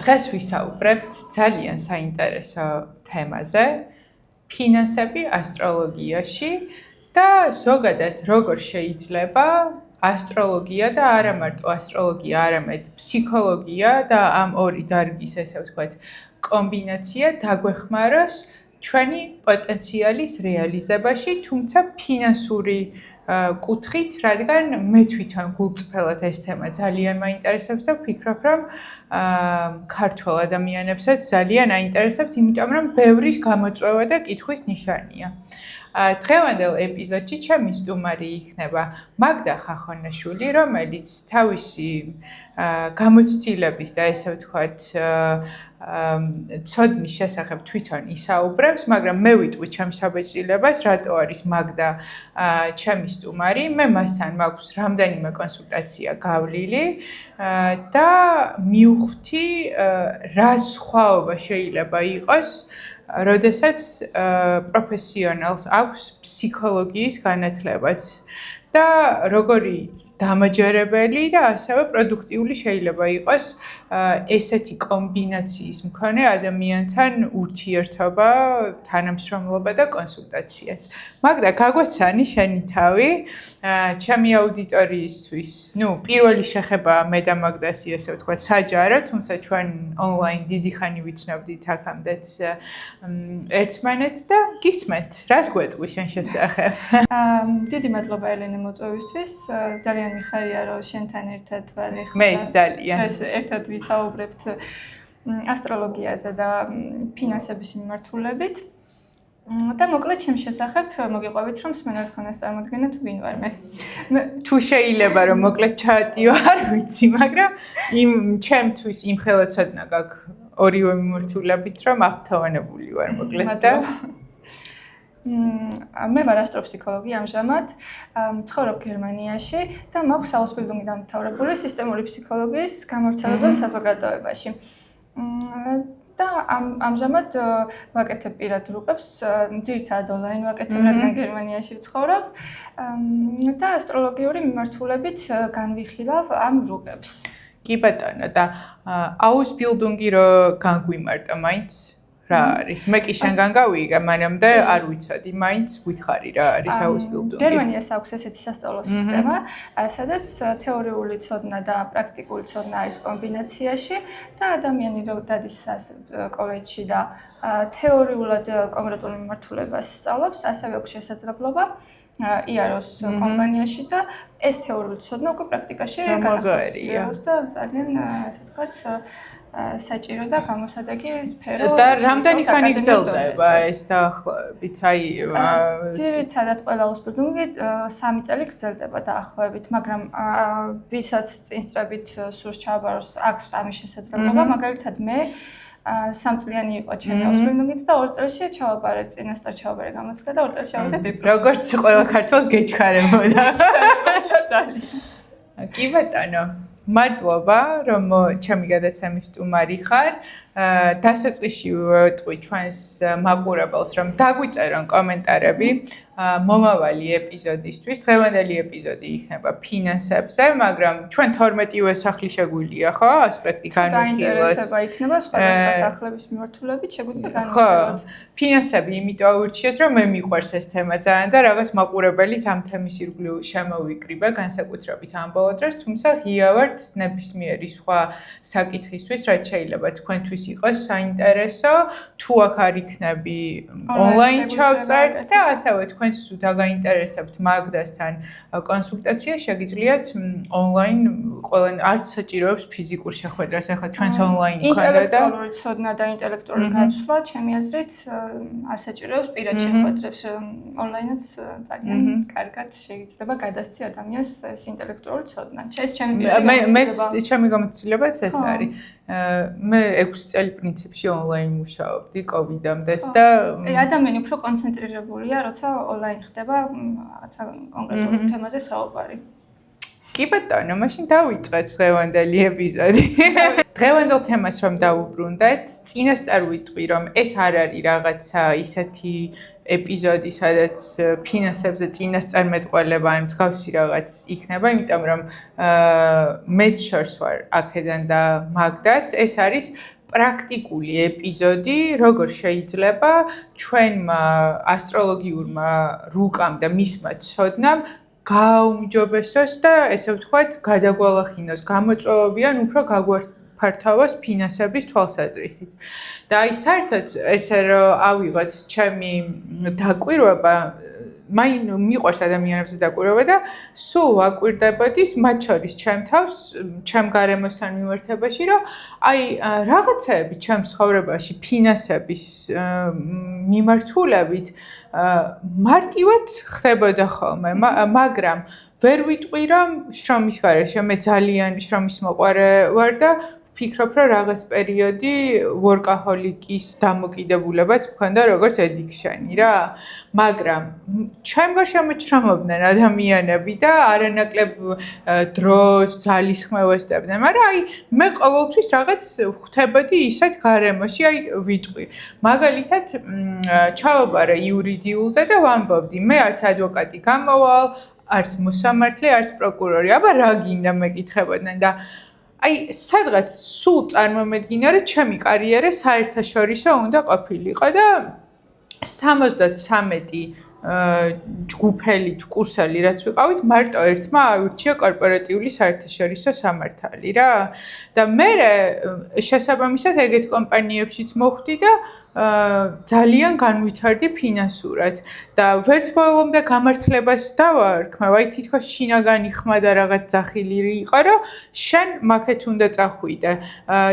დღეს ვისაუბრებთ ძალიან საინტერესო თემაზე, ფინანსები ასტროლოგიაში და ზოგადად როგორ შეიძლება ასტროლოგია და არა მარტო ასტროლოგია, არამედ ფსიქოლოგია და ამ ორი დარგის, ესე ვთქვათ, კომბინაცია დაგვეხმაროს ჩვენი პოტენციალის რეალიზებაში, თუმცა ფინანსური კუთხით, რადგან მე თვითონ გულწრფელად ეს თემა ძალიან მაინტერესებს და ვფიქრობ, რომ ქართველ ადამიანებსაც ძალიან აინტერესებთ, იმიტომ რომ ბევრი გამოწვევა და კითხვის ნიშანია. დღევანდელ ეპიზოდში ჩემი სტუმარი იქნება მაგდა ხახონაშვილი, რომელიც თავისი გამოცდილების და ესე ვთქვათ ცოდნის შესახებ თვითონ ისაუბრებს, მაგრამ მე ვიტყვი ჩემს საბეჭდილებას, რატო არის მაგდა ჩემი სტუმარი. მე მასთან მაქვს რამდენიმე კონსულტაცია გავლილი და მივხვდი, რა სხვაობა შეიძლება იყოს, როდესაც პროფესიონალს აქვს ფსიქოლოგიის განათლებაც და როგორი დამაჯერებელი და ასევე პროდუქტიული შეიძლება იყოს ესეთი კომბინაციის მქონე ადამიანთან ურთიერთობა, თანამშრომლობა და კონსულტაციაც. მაგდა, გაგვაცანი შენი თავი ჩემი აუდიტორიისთვის. პირველი შეხება მე და მაგდასი, ესე ვთქვათ, საჯარო, თუმცა ჩვენ ონლაინ დიდი ხანი ვიცნობდით აქამდეც ერთმანეთს და გისმენთ, რას გვეტყვი შენ შესახებ? დიდი მადლობა ელენე მოწვევისთვის. ძალიან მიხარია, რომ შენთან ერთად ვარ ახლა. მე ძალიან. ეს ერთად ვისაუბრებთ ასტროლოგიაზე და ფინანსების მიმართულებით. და მოკლედ ჩემს შესახებ მოგიყვებით, რომ სმენას ქონას წარმოდგენა თუ ვინ ვარ მე. თუ შეიძლება რომ მოკლედ ჩაატიო, არ ვიცი, მაგრამ ჩემთვის იმ ხელა ცოდნა გაქვს ორივე მიმართულებით, რომ აღთავანებული ვარ მოკლედ და მე ვარ ასტროფსიქოლოგი ამჟამად, ცხოვრობ გერმანიაში და მაქვს აუსბილდუნგი დამთავრებული სისტემური ფსიქოლოგიის გამავრცელებელ საზოგადოებაში. და ამჟამად ვაკეთებ პირად რუყებს, ძირითადად ონლაინ ვაკეთებ, რადგან გერმანიაში ვცხოვრობ და ასტროლოგიური მიმართულებით განვიხილავ ამ რუყებს. კი ბატონო, და აუსბილდუნგი რო განგვიმარტა მაინც რა არის? მე კი შენგან გავიგე, მანამდე არ ვიცოდი, მაინც გითხარი რა არის აუსბილდუნგი. გერმანიას აქვს ესეთი სასწავლო სისტემა, სადაც თეორიული ცოდნა და პრაქტიკული ცოდნა არის კომბინაციაში და ადამიანი რო დადის კოლეჯში და თეორიულად კონკრეტულ მიმართულებას სწავლობს, ასევე აქვს შესაძლებლობა იაროს კომპანიაში და ეს თეორიული ცოდნა უკვე პრაქტიკაში გამოგარია და ძალიან, ასე ვთქვათ, საჭირო და გამოსადეგი სფერო. და რამდენი ხანი გრძელდება ეს დაახლოებით? ძირითადად ყველა აუსბილდუნგი 3 წელი გრძელდება დაახლოებით, მაგრამ ვისაც წინსწრებით სურს ჩააბაროს, აქვს ამის შესაძლებლობა, მაგალითად მე 3 წლიანი იყო ჩემი აუსბილდუნგით და 2 წელში ჩავაბარე, წინასწარ ჩავაბარე გამოცდა და 2 წელში ავიღე დიპლომი. როგორც ყველა ქართველს გეჩქარებოდა. ძალიან. კი ბატონო. მადლობა, რომ ჩემი გადაცემის სტუმარი ხარ. დასაწყისში ვეტყვი ჩვენს მაყურებელს, რომ დაგვიწერონ კომენტარები მომავალი ეპიზოდისთვის. დღევანდელი ეპიზოდი იქნება ფინანსებზე, მაგრამ ჩვენ 12-ვე სახლი შეგვიძლია, ხო, ასპექტი განვიხილოთ. დაინტერესება იქნება სხვადასხვა სახლების მიმართულებით, შეგვიძლია განვიხილოთ. ფინანსები იმიტომ აურჩიეთ, რომ მე მიყვარს ეს თემა ძალიან და რაღაც მაყურებელიც ამ თემის ირგვლივ შემოვიკრიბა, განსაკუთრებით ამ ბოლო დროს, თუმცა ღია ვართ ნებისმიერი სხვა საკითხისთვის, რაც შეიძლება თქვენთვის იყოს საინტერესო, თუ აქ არ იქნები ონლაინ ჩავწერთ და ასევე თქვენს თუ დაგაინტერესებთ მაგდასთან კონსულტაცია, შეგიძლიათ ონლაინ ყველან არც საჭიროებს ფიზიკურ შეხვედრას, ახლა ჩვენს ონლაინ მქონდა და ინტელექტუალური ცოდნა და ინტელექტუალური გაცვლა, ჩემი აზრით, არ საჭიროებს პირად შეხვედრებს, ონლაინაც ძალიან კარგად შეიძლება გადასცი ადამიანს ეს ინტელექტუალური ცოდნა. ეს ჩემი ჩემი გამოცდილებაც ეს არის. მე 6 წელი პრინციპში ონლაინ მუშაობდი კოვიდამდეც და ადამიანი უფრო კონცენტრირებულია, როცა ონლაინ ხდება რაღაცა კონკრეტულ თემაზე საუბარი. კი ბატონო, მაშინ დავიწყეთ დღევანდელი ეპიზოდი. დღევანდელ თემას რომ დავუბრუნდეთ, წინასწარ ვიტყვი, რომ ეს არ არის რაღაცა ისეთი ეპიზოდი, სადაც ფინანსებზე წინასწარ მეტყველება ან მსგავსი რაღაც იქნება, იმიტომ რომ მეც შორს ვარ აქედან და მაგდაც, ეს არის პრაქტიკული ეპიზოდი, როგორ შეიძლება ჩვენმა ასტროლოგიურმა რუკამ და მისმა ცოდნამ გაუმჯობესოს და ესე ვთქვათ, გადაგვალახინოს გამოწვევებიან უფრო გაგვაფართოვოს ფინანსების თვალსაზრისით. და აი საერთოდ ესე რომ ავიღოთ ჩემი დაკვირვება, მიყვარს ადამიანებზე დაკვირვება და სულ ვაკვირდებოდი მათ შორის ჩემ თავს, ჩემ გარემოსთან მიმართებაში, რომ აი რაღაცეები ჩემ ცხოვრებაში ფინანსების მიმართულებით მარტივად ხდებოდა ხოლმე, მაგრამ ვერ ვიტყვი, რომ შრომის გარეშე მე ძალიან შრომის მოყვარე ვარ და ვფიქრობ, რომ რაღაც პერიოდი workaholic-ის დამოკიდებულებაც მქონდა როგორც addiction-ი რა, მაგრამ ჩემ გარშემო ჩრომობდნენ ადამიანები და არანაკლებ დროს ძალისხმევას დებდნენ, მაგრამ აი მე ყოველთვის რაღაც ხვდებოდი ისეთ გარემოში, აი ვიტყვი. მაგალითად, ჩავაბარე იურიდიულზე და ვამბობდი, მე არც ადვოკატი გამოვალ, არც მოსამართლე, არც პროკურორი, აბა რა გინდა მეკითხებოდნენ და აი სადღაც სულ წარმომედგინა, რომ ჩემი კარიერა საერთაშორისო უნდა ყოფილიყო და 73 ჯგუფელი თუ კურსელი რაც ვიყავით, მარტო ერთმა აირჩია კორპორატიული საერთაშორისო სამართალი რა. და მე შესაბამისად ეგეთ კომპანიებშიც მოხვდი და ძალიან განვითარდი ფინანსურად და ვერც ბოლომდე გამართლებას დავარქმევ, აი თითქოს შინაგანი ხმა და რაღაც ძახილი იყო, რომ შენ მაქეთ უნდა წახვიდე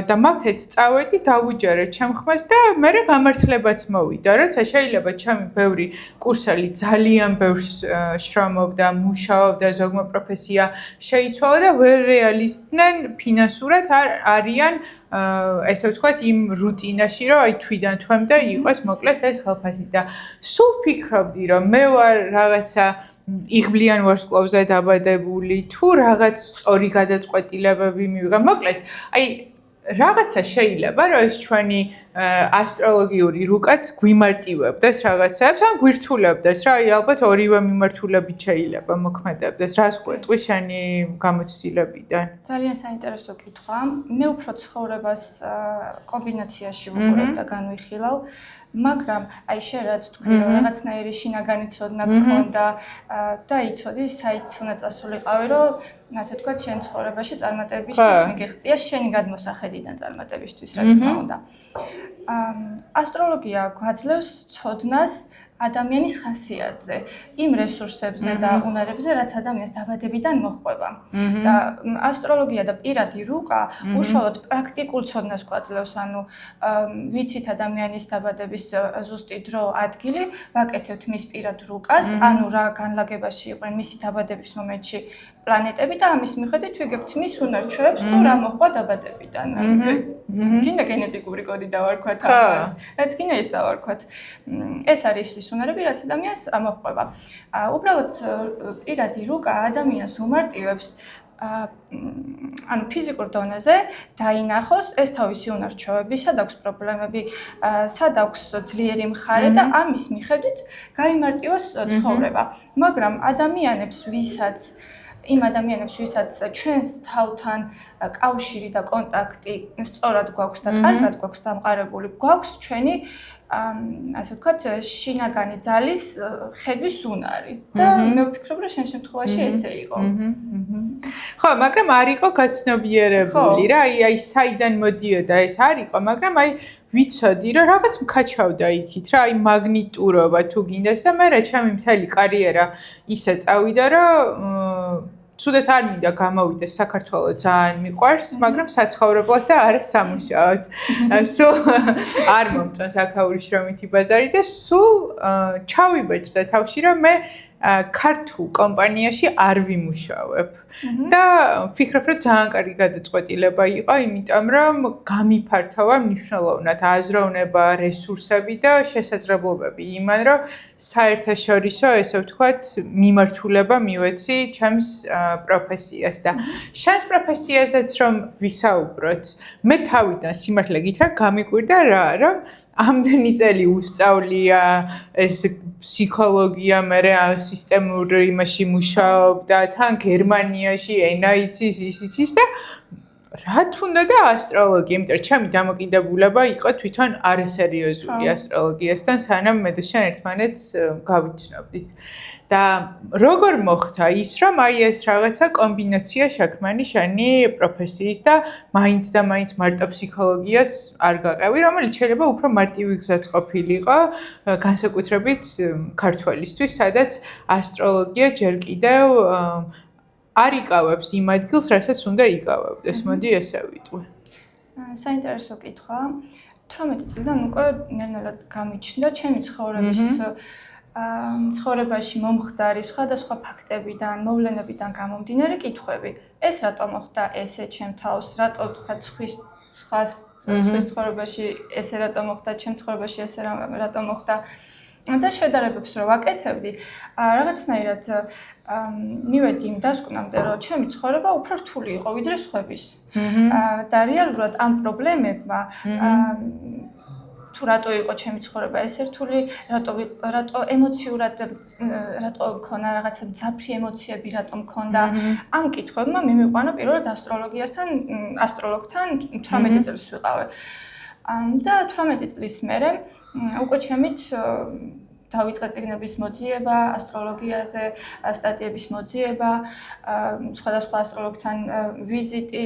და მაქეთ წავედი, დავუჯერე ჩემ ხმას და მე გამართლებაც მოვიდა, როცა შეიძლება ჩემი ბევრი კურსელი ძალიან ბევრს შრომობდა, მუშაობდა, ზოგმა პროფესია შეიცვალა და ვერ რეალისტნენ ფინანსურად არიან ესე ვთქვათ იმ რუტინაში, რომ აი თვიდან თვემდე იყოს მოკლედ ეს ხელფასი და სულ ფიქრობდი, რომ მე ვარ რაღაცა იღბლიან ვარსკვლავზე დაბადებული თუ რაღაც სწორი გადაწყვეტილებები მივიღე. მოკლედ, აი რაღაცა შეიძლება, რომ ეს ჩვენი ასტროლოგიური რუკაც გვიმარტივებდეს რაღაცებს, ან გვირთულებდეს რა, აი ალბათ ორივე მიმართულებით შეიძლება მოქმედებდეს. რას ყვეტყვი შენი გამოცდილებიდან? ძალიან საინტერესო კითხვა. მე უფრო ცხოვრებას კომბინაციაში ვუყურებ და განვიხილავ. მაგრამ აი შენ რაც თქვი, რომ რაღაცნაირი შინაგანი ცოდნა გქონდა და იცოდი, საით უნდა წასულიყავი, რომ ასე ვთქვათ, შენ ცხოვრებაში წარმატებისთვის მიგეღწია შენი გადმოსახედიდან წარმატებისთვის, რა თქმა უნდა. ასტროლოგია გვაძლევს ცოდნას ადამიანის ხასიათზე, იმ რესურსებზე და უნარებზე, რაც ადამიანს დაბადებიდან მოჰყვება. და ასტროლოგია და პირადი რუკა უშუალოდ პრაქტიკულ ცოდნას გვაძლევს, ანუ ვიცით ადამიანის დაბადების ზუსტი დრო, ადგილი, ვაკეთებთ მის პირად რუკას, ანუ რა განლაგებაში იყვნენ მისი დაბადების მომენტში პლანეტები და ამის მიხედვით ვიგებთ მის უნარჩვევებს, თუ რა მოხდა დაბადებიდან. გინდა გენეტიკური კოდი დავარქვათ ამას, რაც გინდა ის დავარქვათ. ეს არის ის უნარები, რაც ადამიანს მოჰყვება. უბრალოდ პირადი რუკა ადამიანს უმარტივებს ანუ ფიზიკურ დონეზე დაინახოს ეს თავისი უნარჩვევები, სად აქვს პრობლემები, სად აქვს ძლიერი მხარე და ამის მიხედვით გაიმარტივოს ცხოვრება. მაგრამ იმ ადამიანებს, ვისაც ჩვენს თავთან კავშირი და კონტაქტი სწორად გვაქვს და კარგად გვაქვს დამყარებული, გვაქვს ჩვენი ასე ვთქვათ, შინაგანი ძალის ხედვის უნარი და მე ვფიქრობ, რომ შენ შემთხვევაში ესე იყო. ხო, მაგრამ არ იყო გაცნობიერებული რა, აი საიდან მოდიოდა ეს არ იყო, მაგრამ აი ვიცოდი, რომ რაღაც მქაჩავდა იქით რა, აი მაგნიტურობა თუ გინდეს და მე ჩემი მთელი კარიერა ისე წავიდა, რომ ცუდად არ მინდა გამოვიდეს საქართველო ძალიან მიყვარს, მაგრამ საცხოვრებლად და არა სამუშაოდ. სულ არ მომწონს აქაური შრომითი ბაზარი და სულ ჩავიბეჭდა თავში, რომ მე ქართულ კომპანიაში არ ვიმუშავებ. და ვფიქრობ, რომ ძალიან კარგი გადაწყვეტილება იყო, იმიტომ რომ გამიფართოვა მნიშვნელოვნად აზროვნება, რესურსები და შესაძლებლობები იმან, რომ საერთაშორისო, ესე ვთქვათ, მიმართულება მივეცი ჩემს პროფესიას და შენს პროფესიაზეც რომ ვისაუბროთ, მე თავიდან სიმართლე გითხრა, გამიკვირდა რა, რომ ამდენი წელი უსწავლია ეს ფსიქოლოგია, მე სისტემურ იმაში მუშაობ და თან გერმანიაში ენა იცის, ის და რა თუნდა და ასტროლოგია, იმიტომ რომ ჩემი დამოკიდებულება იყო თვითონ არასერიოზული ასტროლოგიასთან, სანამ მე და შენ ერთმანეთს გავიცნობდით. და როგორ მოხდა ის, რომ აი ეს რაღაცა კომბინაცია შექმანი შენი პროფესიის და მაინც და მაინც მარტო ფსიქოლოგიას არ გაყევი, რომელიც შეიძლება უფრო მარტივი გზაც ყოფილიყო, განსაკუთრებით ქართველისთვის, სადაც ასტროლოგია ჯერ კიდევ არ იკავებს იმ ადგილს, რასაც უნდა იკავებდეს. მოდი ესე ვიტყვი. საინტერესო კითხვა. 18 წლიდან უკვე ნელ-ნელა გამიჩნდა ჩემი ცხოვრებაში მომხდარი სხვადასხვა ფაქტებიდან, მოვლენებიდან გამომდინარე კითხვები. ეს რატო მოხდა ესე ჩემ თავს, რატო თქვა სხვის ცხოვრებაში ესე რატო მოხდა, ჩემ ცხოვრებაში ესე რატო მოხდა და შედარებებს რო ვაკეთებდი, რაღაცნაირად მივედი იმ დასკვნამდე, რომ ჩემი ცხოვრება უფრო რთული იყო ვიდრე სხვების. და რეალურად ამ პრობლემებმა თუ რატო იყო ჩემი ცხოვრება ესე რთული, რატო ემოციურად რატო მქონა რაღაცა მძაფრი ემოციები რატო მქონდა, ამ კითხვებმა მიმიყვანა პირველად ასტროლოგთან 18 წელს ვიყავე. და 18 წლის მერე უკვე ჩემით დავიწყე წიგნების მოძიება, ასტროლოგიაზე, სტატიების მოძიება, სხვადასხვა ასტროლოგთან ვიზიტი,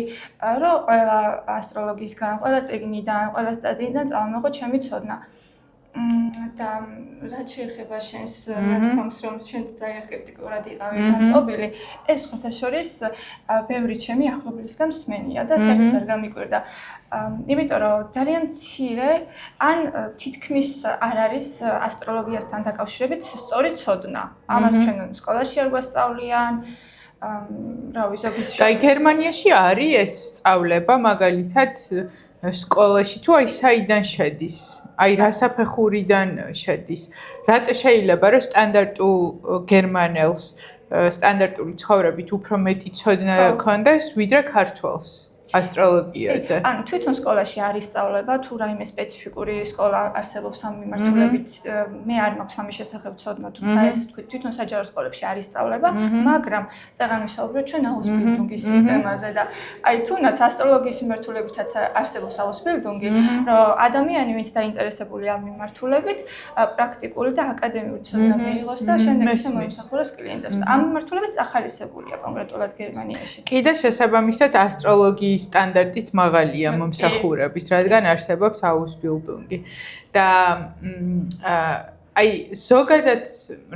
რომ ყველა ასტროლოგისგან, ყველა წიგნიდან, ყველა სტატიიდან წავამოღო ჩემი ცოდნა. და რაც შეეხება შენს ნათქვამს, რომ შენ ძალიან სკეპტიკურად იყავი დაწყობილი, ეს სხვათა შორის ბევრი ჩემი ახლობლისგან მსმენია და საერთოდ არ გამიკვირდა. იმიტომ რომ ძალიან მცირე ან თითქმის არ არის ასტროლოგიასთან დაკავშირებით სწორი ცოდნა. ამას ჩვენ სკოლაში არ გვასწავლიან. რავი, ზოგის და გერმანიაში არის ეს სწავლება, მაგალითად სკოლაში თუ აი საიდან შედის? აი რა საფეხურიდან შედის? რატო შეიძლება რომ სტანდარტულ გერმანელს სტანდარტული ცხოვრებით უფრო მეტი ცოდნა ჰქონდეს ვიდრე ქართველს? ასტროლოგიაზე. ანუ თვითონ სკოლაში არის სწავლება, თუ რაიმე სპეციფიკური სკოლა არსებობს ამ მიმართულებით, მე არ მაქვს ამის შესახებ ცოდნა, თუმცა ეს თვითონ საჯარო სკოლებში არის სწავლება, მაგრამ წაღან ვისაუბროთ ჩვენ აუსბილდუნგის სისტემაზე და აი თუნდაც ასტროლოგიის მიმართულებითაც არსებობს აუსბილდუნგი, რომ ადამიანი, ვინც დაინტერესებულია ამ მიმართულებით, პრაქტიკული და აკადემიური ცოდნა მიიღოს და შემდეგ ისე მოიმსახუროს კლიენტებს. ამ მიმართულებით ახალისებულია კონკრეტულად გერმანიაში. კი და შესაბამისად ასტროლოგიის სტანდარტიც მაღალია მომსახურების, რადგან არსებობს აუსბილდუნგი. და აი ზოგადად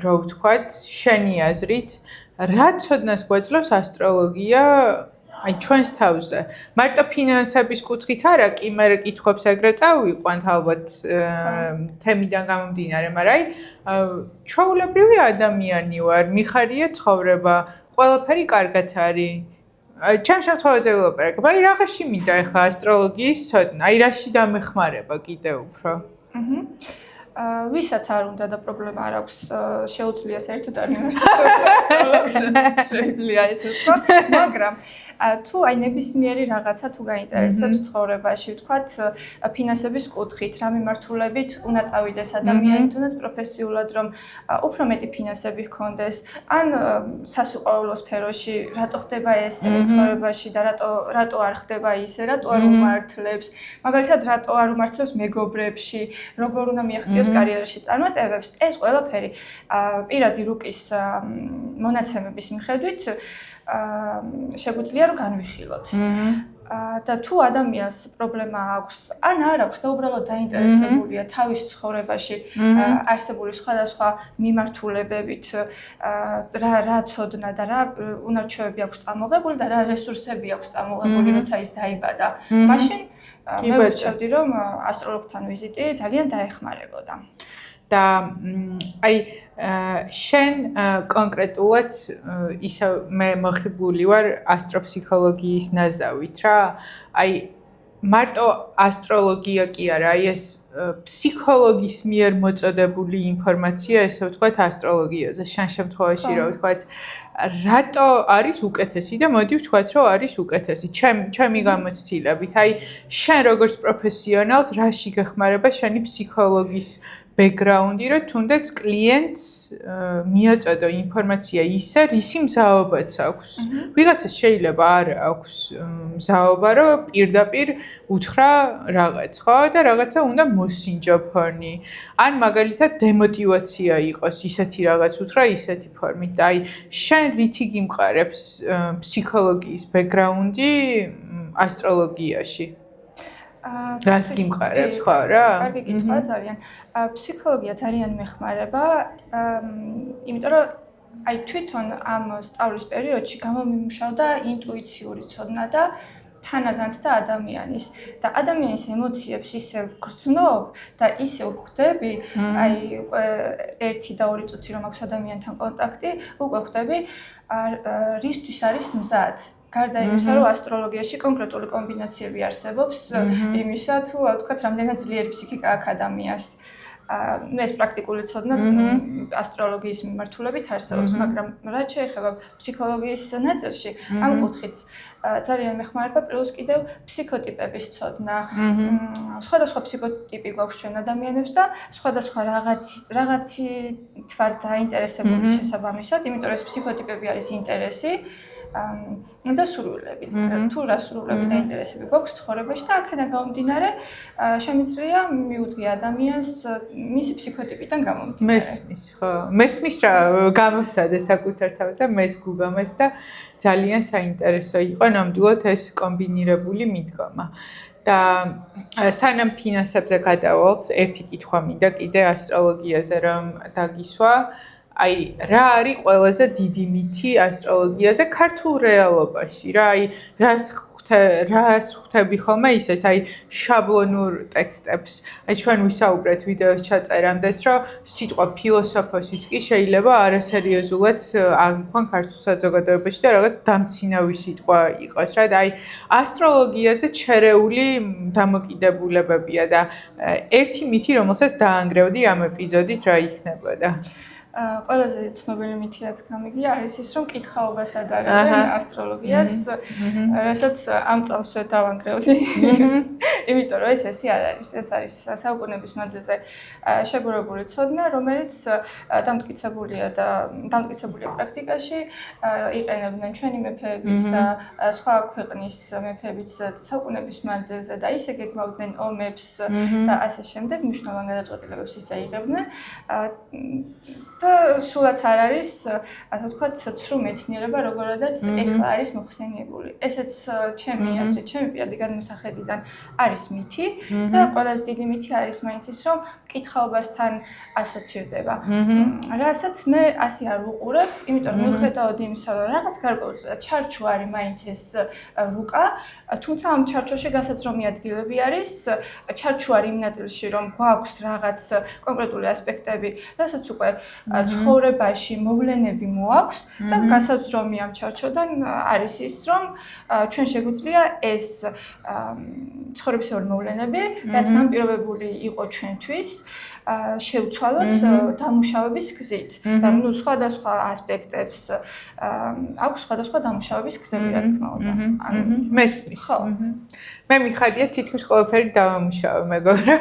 რო ვთქვათ, შენი აზრით, რა ცოდნას გვაძლევს ასტროლოგია აი ჩვენს თავზე? მარტო ფინანსების კუთხით არა, კი მე კითხვებს ეგრე წავიყვანთ ალბათ თემიდან გამომდინარე, მაგრამ აი ჩვეულებრივი ადამიანი ვარ, მიხარია ცხოვრება, ყველაფერი კარგად არის. ჩემ შემთხვევაზე ვილაპარაკებ, აი რაღაცი მინდა ახლა ასტროლოგიის ცოდნა, აი რაში დამეხმარება კიდევ უფრო. ვისაც არ უნდა და პრობლემა არ აქვს, შეუძლია საერთოდ არ მიმართოს ასტროლოგს, შეიძლება ესე ვთქვა, მაგრამ თუ აი ნებისმიერი რაღაცა თუ გაინტერესებს ცხოვრებაში, ვთქვათ, ფინანსების კუთხით, რა მიმართულებით უნდა წავიდეს ადამიანი, თუნდაც პროფესიულად, რომ უფრო მეტი ფინანსები ჰქონდეს, ან სასიყვარულო სფეროში, რატო ხდება ეს ცხოვრებაში და რატო არ ხდება ისე, რატო არ უმართლებს, მაგალითად, რატო არ უმართლებს მეგობრებში, როგორ უნდა მიაღწიოს კარიერაში წარმატებებს, ეს ყველაფერი პირადი რუკის მონაცემების მიხედვით შეგვიძლია რომ განვიხილოთ. და თუ ადამიანს პრობლემა აქვს, ან არ აქვს და უბრალოდ დაინტერესებულია თავის ცხოვრებაში არსებული სხვადასხვა მიმართულებებით, რა ცოდნა და რა უნარჩვევები აქვს წამოღებული და რა რესურსები აქვს წამოღებული, როცა ის დაიბადა. მაშინ მე ვირჩევდი, რომ ასტროლოგთან ვიზიტი ძალიან დაეხმარებოდა. და აი შენ კონკრეტულად ისე მე მოხიბლული ვარ ასტროფსიქოლოგიის ნაზავით რა აი მარტო ასტროლოგია კი არა აი ეს ფსიქოლოგის მიერ მოწოდებული ინფორმაცია ესე ვთქვათ ასტროლოგიაზე შენ შემთხვევაში რა ვთქვათ რატო არის უკეთესი და მოდი ვთქვათ რომ არის უკეთესი ჩემი გამოცდილებით აი შენ როგორც პროფესიონალს რაში გეხმარება შენი ფსიქოლოგის background-ი რომ თუნდაც კლიენტს მიაწოდო ინფორმაცია ისე რისი მზაობაც აქვს. ვიღაცას შეიძლება არ აქვს მზაობა რომ პირდაპირ უთხრა რაღაც, ხო? და რაღაცა უნდა მოსინჯო ფონი. ან მაგალითად დემოტივაცია იყოს ისეთი რაღაც უთხრა ისეთი ფორმით. და აი შენ რითი გიმყარებს ფსიქოლოგიის background-ი ასტროლოგიაში? რას გიმყარებს ხო რა? კარგი კითხვა ძალიან. ფსიქოლოგია ძალიან მეხმარება, იმიტომ რომ აი თვითონ ამ სწავლის პერიოდში გამომიმუშავდა ინტუიციური ცოდნა და თანაგანცდა ადამიანის და ადამიანის ემოციებს ისე გრძნობ და ისე ვხვდები, აი უკვე 1 და 2 წუთი რომ აქვს ადამიანთან კონტაქტი, უკვე ხვდები რისთვის არის მზად. გარდა იმისა, რომ ასტროლოგიაში კონკრეტული კომბინაციები არსებობს იმისა, თუ ვთქვათ, რამდენად ძლიერი ფსიქიკა აქვს ადამიანს. ეს პრაქტიკული ცოდნა ასტროლოგიის მიმართულებით არსებობს, მაგრამ რაც შეეხება ფსიქოლოგიის ნაწილში, ამ კუთხით ძალიან მეხმარება პლუს კიდევ ფსიქოტიპების ცოდნა. სხვადასხვა ფსიქოტიპი გვაქვს ჩვენ ადამიანებს და სხვადასხვა რაღაცი თვარ დაინტერესებული შესაბამისად, იმიტომ რომ ეს ფსიქოტიპები არის ინტერესი და სურვილები. თუ რა სურვილები და ინტერესები გვაქვს ცხოვრებაში და აქედან გამომდინარე, შემიძლია მიუძღია ადამიანს მისი ფსიქოტიპიდან გამომდინარე. მესმის, ხო. მესმის რა გამოვცადე საკუთარ თავზე, მეც გუგამეს და ძალიან საინტერესო იყო ნამდვილად ეს კომბინირებული მიდგომა. და სანამ ფინანსებზე გადავალთ, ერთი კითხვა მინდა კიდე ასტროლოგიაზე რომ დაგისვა. აი რა არის ყველაზე დიდი მითი ასტროლოგიაზე ქართულ რეალობაში რა აი რას ხვდები ხოლმე ისეთ აი შაბლონურ ტექსტებს აი ჩვენ ვისაუბრეთ ვიდეოს ჩაწერამდეც რომ სიტყვა ფილოსოფოსიც კი შეიძლება არასერიოზულად აღიქვან ქართულ საზოგადოებაში და რაღაც დამცინავი სიტყვა იყოს რა და აი ასტროლოგიაზე ჩერეული დამოკიდებულებებია და ერთი მითი რომელსაც დაანგრევდი ამ ეპიზოდით რა იქნებოდა ყველაზე ცნობილი მითი რაც გამიგია არის ის რომ კითხაობას ადარებენ ასტროლოგიას, რასაც ამ წამსვე დავანგრევდი. იმიტომ რომ ეს არ არის, ეს არის საუკუნეების მანძილზე შეგუებული ცოდნა, რომელიც დამტკიცებულია პრაქტიკაში, იყენებდნენ ჩვენი მეფეებიც და სხვა ქვეყნის მეფეებიც საუკუნეების მანძილზე და ისე გეგმავდნენ ომებს და ასე შემდეგ, მნიშვნელოვან გადაწყვეტილებებს ისე იღებდნენ. და სულაც არ არის, ასე ვთქვათ, ცრუ მეცნიერება, როგორადაც ეხლა არის მოხსენიებული. ესეც ჩემი აზრით, ჩემი პირადი განმოსახედიდან არის მითი და ყველაზე დიდი მითი არის მაინც ის, რომ კითხაობასთან ასოცირდება. რასაც მე ასე არ ვუყურებ, იმიტომ რომ მიუხედავად იმისა, რომ რაღაც გარკვეულ ჩარჩო არის მაინც ეს რუკა, თუმცა ამ ჩარჩოში გასაძრომი ადგილები არის, ჩარჩო არის იმ ნაწილში, რომ გვაქვს რაღაც კონკრეტული ასპექტები, რასაც უკვე ცხოვრებაში მოვლენები მოაქვს და გასაძრომი ამ ჩარჩოდან არის ის, რომ ჩვენ შეგვიძლია ეს ცხოვრებისეული მოვლენები, რაც განპირობებული იყო ჩვენთვის, შევცვალოთ დამუშავების გზით. და ნუ სხვადასხვა ასპექტებს აქვს სხვადასხვა დამუშავების გზები, რა თქმა უნდა. მესმის. ხო. მე მიხარია თითქმის ყველაფერი დავამუშავე, მეგობრა.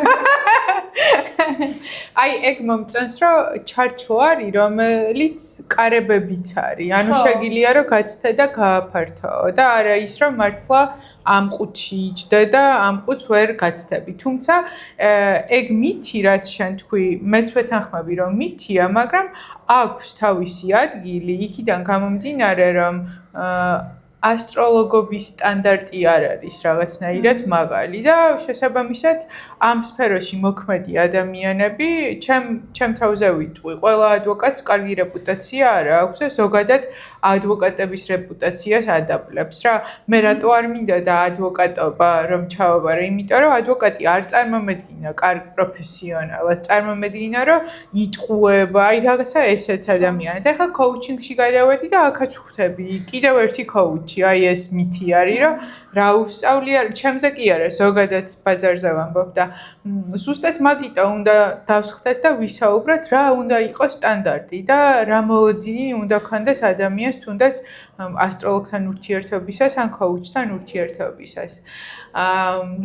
აი ეგ მომწონს რომ ჩარჩო არის რომელიც კარებებით არის ანუ შეგიძლია რომ გაცდე და გააფართოო და არა ის რომ მართლა ამ ყუთში იჯდე და ამ ყუთს ვერ გაცდები თუმცა ეგ მითი რაც შენ თქვი მეც ვეთანხმები რომ მითია მაგრამ აქვს თავისი ადგილი იქიდან გამომდინარე რომ ასტროლოგობის სტანდარტი არ არის რაღაცნაირად მაღალი და შესაბამისად ამ სფეროში მოქმედი ადამიანები ჩემ თავზე ვიტყვი, ყველა ადვოკატს კარგი რეპუტაცია არ აქვს და ზოგადად ადვოკატების რეპუტაციას ადაბლებს რა. მე რატო არ მინდა და ადვოკატობა რომ ჩავაბარე, იმიტომ რომ ადვოკატი არ წარმომედგინა კარგ პროფესიონალად, წარმომედგინა რომ იტყუება, აი რაღაცა ესეთ ადამიანად. ეხლა კოუჩინგში გადავედი და აქაც ვხვდები კიდევ ერთი კოუჩი, აი ეს მითი არის, რომ რა უსწავლი არ, ჩემზე კი არა, ზოგადად ბაზარზე ვამბობ და ზუსტად მაგიტო უნდა დავსხდეთ და ვისაუბროთ, რა უნდა იყოს სტანდარტი და რა მოლოდინი უნდა ქონდეს ადამიანს თუნდაც ასტროლოგთან ურთიერთობისას ან კოუჩთან ურთიერთობისას.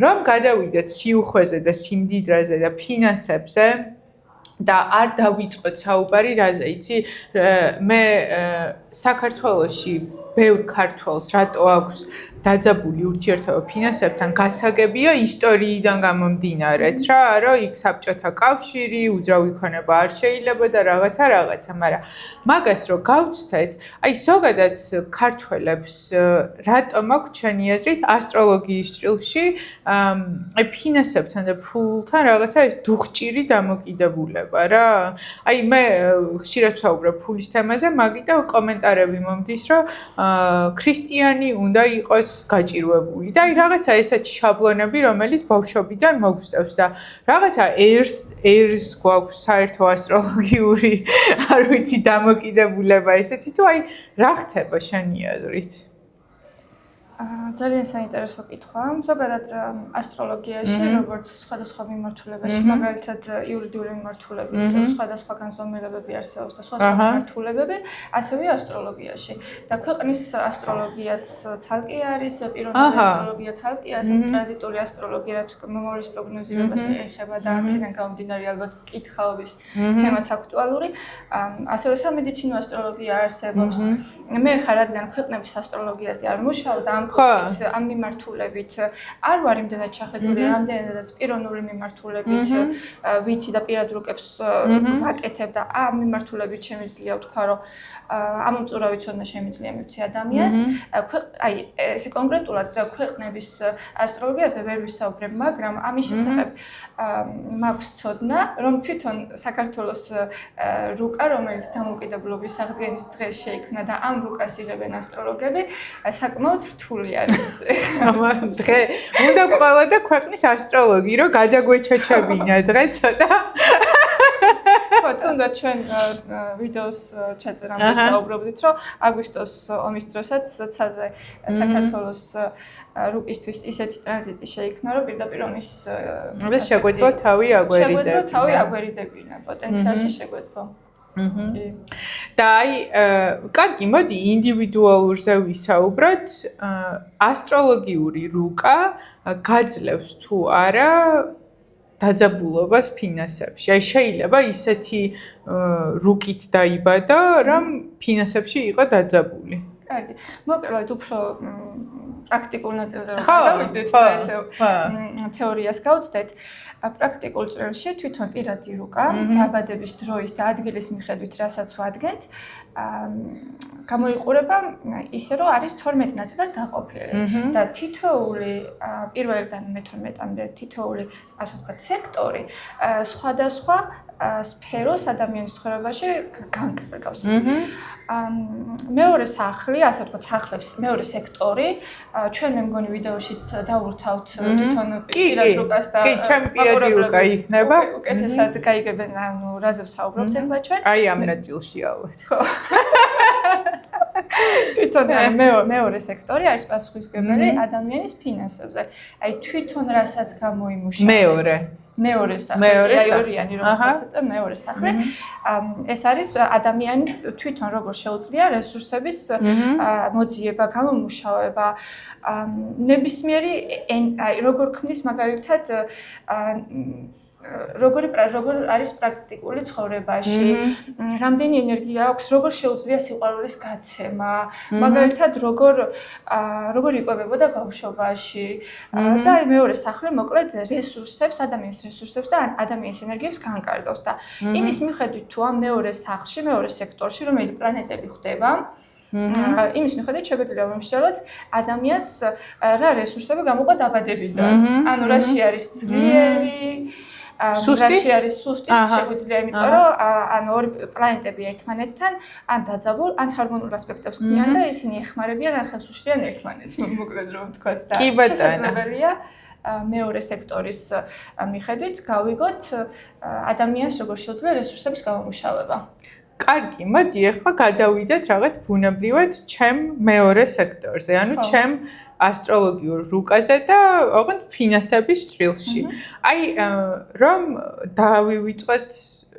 რომ გადავიდეთ სიუხვეზე და სიმდიდრეზე და ფინანსებზე და არ დავიწყოთ საუბარი რაზე, იცი? მე საქართველოში ბევრ ქართველს რატო აქვს დაძაბული ურთიერთობა ფინანსებთან გასაგებია ისტორიიდან გამომდინარეც რა, რომ იქ საბჭოთა კავშირი, უძრავი ქონება არ შეიძლება და რაღაცა, მაგრამ მაგას რო გავცდეთ, აი ზოგადად ქართველებს რატომ აქვს ჩვენი აზრით ასტროლოგიის ჭრილში აი ფინანსებთან და ფულთან რაღაცა ეს დუხჭირი დამოკიდებულება რა. აი მე ხშირად ვსაუბრობ ფულის თემაზე, მაგიტო კომენტარები მომდის, რომ ქრისტიანი უნდა იყოს გაჭირვებული და აი რაღაცა ესეთი შაბლონები, რომელიც ბავშვობიდან მოგვსდევს და რაღაცა ერს გვაქვს საერთო ასტროლოგიური, არ ვიცი, დამოკიდებულება ესეთი თუ აი რა ხდება შენი აზრით? ძალიან საინტერესო კითხვა. ზოგადად ასტროლოგიაში, როგორც სხვადასხვა მიმართულებაში, მაგალითად იურიდიული მიმართულებით, სხვადასხვა განზომილებები არსებობს და სხვადასხვა მიმართულებები, ასევე ასტროლოგიაში. და ქვეყნის ასტროლოგიაც ცალკე არის, პიროვნული ასტროლოგია ცალკე, ასევე ტრანზიტული ასტროლოგია, რაც მომავლის პროგნოზირებას ეხება და აქედან გამომდინარე ალბათ კითხაობის თემაც აქტუალური. ასევე სამედიცინო ასტროლოგია არსებობს. მე ხარ რადგან ქვეყნების ასტროლოგიაზე არ მუშაობ და ამ მიმართულებით არ ვარ იმდენად ჩახედული, რამდენადაც პიროვნული მიმართულებით ვიცი და პირად რუკებს ვაკეთებ და ამ მიმართულებით შემიძლია ვთქვა, რომ ამომწურავი ცოდნა შემიძლია მივცე ადამიანს. აი ესე კონკრეტულად ქვეყნების ასტროლოგიაზე ვერ ვისაუბრებ, მაგრამ ამის შესახებ მაქვს ცოდნა, რომ თვითონ საქართველოს რუკა, რომელიც დამოუკიდებლობის აღდგენის დღეს შეიქმნა და ამ რუკას იღებენ ასტროლოგები, საკმაოდ რთული არის. დღე უნდა ყველა და ქვეყნის ასტროლოგი რომ გადაგვეჩაჩებინა დღე ცოტა. ხო, თუნდაც ჩვენ ვიდეოს ჩაწერამ ვისაუბრობდით, რომ აგვისტოს ომის დროსაც ცაზე საქართველოს რუკისთვის ისეთი ტრანზიტი შეიქმნა, რომ პირდაპირ ომის შეგვეძლო თავი აგვერიდებინა, პოტენციალში შეგვეძლო. და აი, კარგი, მოდი ინდივიდუალურზე ვისაუბროთ. ასტროლოგიური რუკა გაძლევს თუ არა დაძაბულობას ფინანსებში. აი შეიძლება ისეთი რუკით დაიბადა, რომ ფინანსებში იყო დაძაბული. კარგი. მოკლედ უფრო პრაქტიკულ ნაწილზე რომ გადავიდეთ და ესე თეორიას გავცდეთ. პრაქტიკულ ჭრილში თვითონ პირადი რუკა დაბადების დროის და ადგილის მიხედვით რასაც ვადგენთ, გამოიყურება ისე რომ არის 12 ნაწილად დაყოფილი და თითოეული პირველიდან მე-12-მდე თითოეული ასე ვთქვათ სექტორი სხვადასხვა სფეროს ადამიანის ცხოვრებაში განკარგავს. მეორე სახლი, ასე ვთქვათ, სახლებს მეორე სექტორი, ჩვენ მე მგონი ვიდეოშიც დავურთავთ თვითონ პირად რუკას და კი, ჩემ პირადი რუკა იქნება. უკეთესად გაიგებენ, ანუ რაზე ვსაუბრობთ ახლა ჩვენ? აი ამ ნაწილში ალბათ. ხო. თვითონ მეორე სექტორი არის პასუხისმგებელი ადამიანის ფინანსებზე. აი თვითონ რასაც გამოიმუშავებს. მეორე სახლი, აი ორიანი რომელსაც ეწევ მეორე სახლი. ეს არის ადამიანის თვითონ როგორ შეუძლია რესურსების მოძიება, გამომუშავება, ნებისმიერი აი როგორ ქმნის მაგალითად როგორ არის პრაქტიკული ცხოვრებაში, რამდენი ენერგია აქვს, როგორ შეუძლია სიყვარულის გაცემა, მაგალითად როგორ იკვებებოდა ბავშვობაში და აი მეორე სახლი მოკლედ რესურსებს, ადამიანის რესურსებს და ადამიანის ენერგიებს განკარგავს და იმის მიხედვით თუ ამ მეორე სახლში, მეორე სექტორში, რომელი პლანეტები ხდება, იმის მიხედვით შეგვიძლია ვიმსჯელოთ ადამიანს რა რესურსები გამოყვა დაბადებიდან. ანუ რაში არის ძლიერი, რაში არის სუსტი, შეგვიძლია იმიტომ რომ ანუ ორი პლანეტები ერთმანეთთან ან დაძაბულ, ან ჰარმონიულ ასპექტებს ქმნიან და ისინი ეხმარებიან ან ხელს უშლიან ერთმანეთს, მოკლედ რომ ვთქვათ და შესაძლებელია მეორე სექტორის მიხედვით გავიგოთ ადამიანს როგორ შეუძლია რესურსების გამომუშავება. კარგი, მოდი ახლა გადავიდეთ რაღაც ბუნებრივად ჩემ მეორე სექტორზე, ანუ ჩემ ასტროლოგიურ რუკაზე და ოღონდ ფინანსების ჭრილში. აი რომ დავივიწყოთ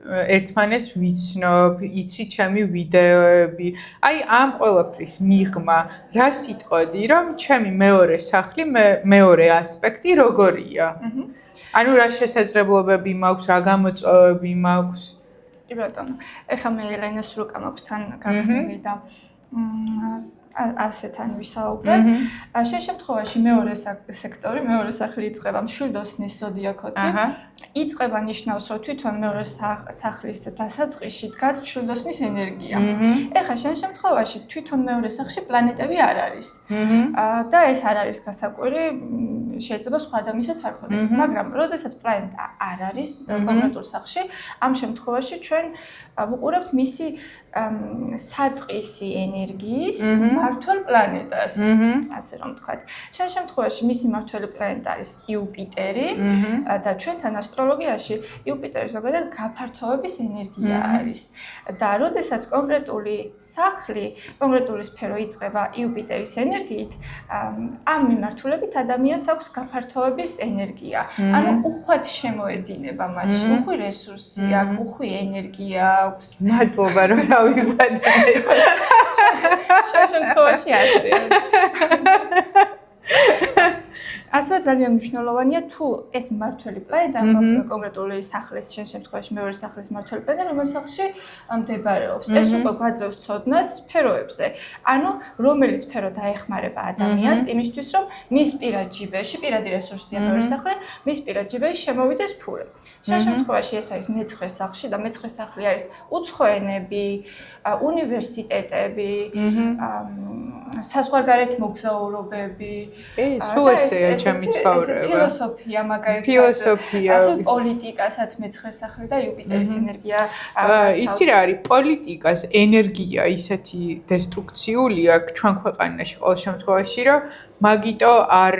ერთმანეთს ვიცნობ, იცი ჩემი ვიდეოები. აი ამ ყველაფრის მიღმა რა სიტყოდი, რომ ჩემი მეორე სახლი, მეორე ასპექტი როგორია? ანუ რა შესაძლებლობები მაქვს, რა გამოწვევები მაქვს? კი ბატონო. ეხლა მე ელენას რუკა მაქვს თან გახსნილი და ასეთან ვისაუბრებ. შენ შემთხვევაში მეორე სექტორი, მეორე სახლი იწყება მშვილდოსნის ზოდიაქოთი. იწყება ნიშნავს, რომ თვითონ მეორე სახლის დასაწყისში დგას მშვილდოსნის ენერგია. ეხლა შენ შემთხვევაში თვითონ მეორე სახლში პლანეტები არ არის. და ეს არ არის გასაკვირი, შეიძლება სხვა ადამიანსაც არ ქონდეს, მაგრამ როდესაც პლანეტა არ არის კონკრეტულ სახლში, ამ შემთხვევაში ჩვენ ვუყურებთ მისი საწყისი ენერგიის მმართველ პლანეტას, ასე რომ ვთქვათ. შენ შემთხვევაში მისი მმართველი პლანეტა არის იუპიტერი და ჩვენთან ასტროლოგიაში იუპიტერი ზოგადად გაფართოების ენერგია არის. და როდესაც კონკრეტული სახლი, კონკრეტული სფერო იწყება იუპიტერის ენერგიით, ამ მიმართულებით ადამიანს აქვს გაფართოების ენერგია. ანუ უხვად შემოედინება მასში, უხვი რესურსი აქვს, უხვი ენერგია აქვს. მადლობა რომ დავიბადე. შენ შემთხვევაში ასე. ასე ძალიან მნიშვნელოვანია თუ ეს მმართველი პლანეტა კონკრეტული სახლის შენ შემთხვევაში მეორე სახლის მმართველი პლანეტა რომელ სახლში მდებარეობს. ეს უკვე გვაძლევს ცოდნას სფეროებზე. ანუ რომელი სფერო დაეხმარება ადამიანს იმისთვის რომ მის პირად ჯიბეში, პირადი რესურსია მეორე სახლი, მის პირად ჯიბეში შემოვიდეს ფული. შენ შემთხვევაში ეს არის მე-9 სახლში და მე-9 სახლი არის უცხო ენები, უნივერსიტეტები, საზღვარგარეთ მოგზაურობები. სულ ესეა ჩემი ცხოვრება. ფილოსოფია მაგალითად. ფილოსოფია. ასე პოლიტიკასაც მე-9 სახლი და იუპიტერის ენერგია. იცი რა არის პოლიტიკას ენერგია ისეთი დესტრუქციული აქვს ჩვენ ქვეყანაში ყოველ შემთხვევაში, რომ მაგიტო არ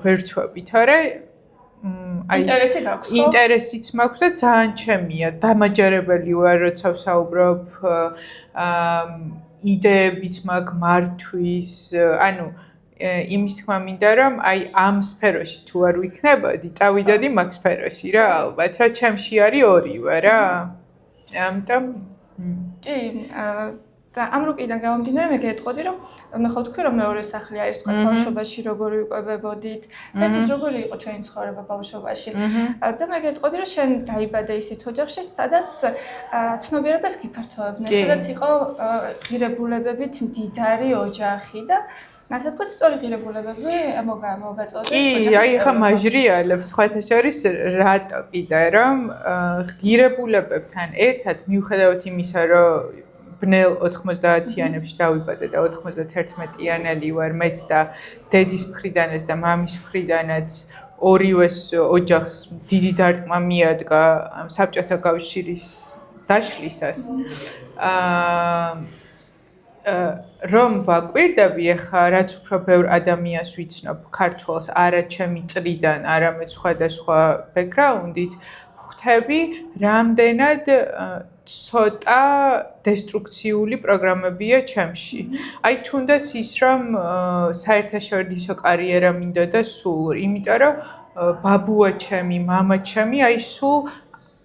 ვერცვები, თორე ინტერესი გაქვს, ხო? ინტერესიც მაქვს და ძალიან ჩემია. დამაჯერებელი ვარ, როცა ვსაუბრობ იდეებით მაქვს მართვის, ანუ იმის თქმა მინდა რომ აი ამ სფეროში თუ არ ვიქნებოდი, წავიდოდი მაგ სფეროში რა ალბათ, რა ჩემში არის ორივე რა. ამიტომ კი, და ამ რუკიდან გამომდინარე მე გეტყოდი რომ მე ხო თქვი რომ მეორე სახლი არის თქვა ბავშვობაში როგორი ვიყვებებოდით, საერთოდ როგორი იყო ჩვენი ცხოვრება ბავშვობაში. და მე გეტყოდი რომ შენ დაიბადე ისეთ ოჯახში, სადაც ცნობიერებას გიფართოვებდნენ, სადაც იყო ღირებულებებით მდიდარი ოჯახი და ასე თქვა სწორი ღირებულებები მოგაწოდეს ოჯახის. კი, აი ხა მაჟრიალებს სხვათა შორის რატო კიდე რომ ღირებულებებთან ერთად მიუხედავად იმისა რომ ბნელ 90-იანებში დავიბადე და 91-იანელი ვარ მეც და დედის მხრიდანაც და მამის მხრიდანაც ორივეს ოჯახს დიდი დარტყმა მიადგა საბჭოთა კავშირის დაშლისას. რომ ვაკვირდები ახლა რაც უფრო ბევრ ადამიანს ვიცნობ ქართველს არა ჩემი წრიდან, არამედ სხვადასხვა ბექგრაუნდით, ხვდები რამდენად ცოტა დესტრუქციული პროგრამებია ჩემში. აი თუნდაც ის რომ საერთაშორისო კარიერა მინდოდა სულ, იმიტომ რომ ბაბუა ჩემი, მამა ჩემი აი სულ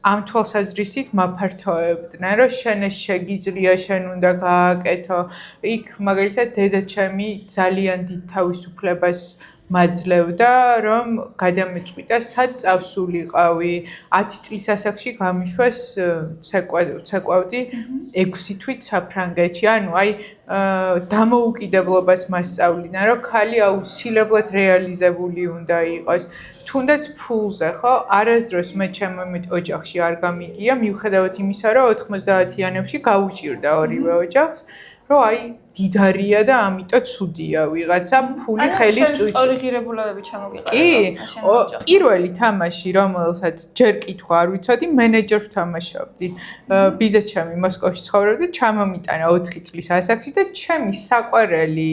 ამ თვალსაზრისით მაფართოებდნენ, რომ შენ ეს შეგიძლია, შენ უნდა გააკეთო. იქ მაგალითად დედა ჩემი ძალიან დიდ თავისუფლებას მაძლევდა, რომ გადამეწყვიტა სად წავსულიყავი. 10 წლის ასაკში გამიშვეს ცეკვავდი 6 თვით საფრანგეთში. ანუ აი დამოუკიდებლობას მასწავლინა, რომ ხალი აუცილებლად რეალიზებული უნდა იყოს. თუნდაც ფულზე, ხო? არასდროს მე ჩემი ოჯახში არ გამიგია, მიუხედავად იმისა, რომ 90-იანებში გაუჭირდა ორივე ოჯახს, რომ აი დიდარია და ამიტომ ცუდია ვიღაცა ფული ხელის ჭუჭი. სწორი ღირებულებები ჩამოგიყარა. კი, პირველი თამაში, რომელსაც ჯერ კითხვა არ ვიცოდი, მენეჯერს თამაშობდი. ბიძა ჩემი მოსკოვში ცხოვრობდა, ჩამომიტანა 4 წლის ასაკში და ჩემი საყვარელი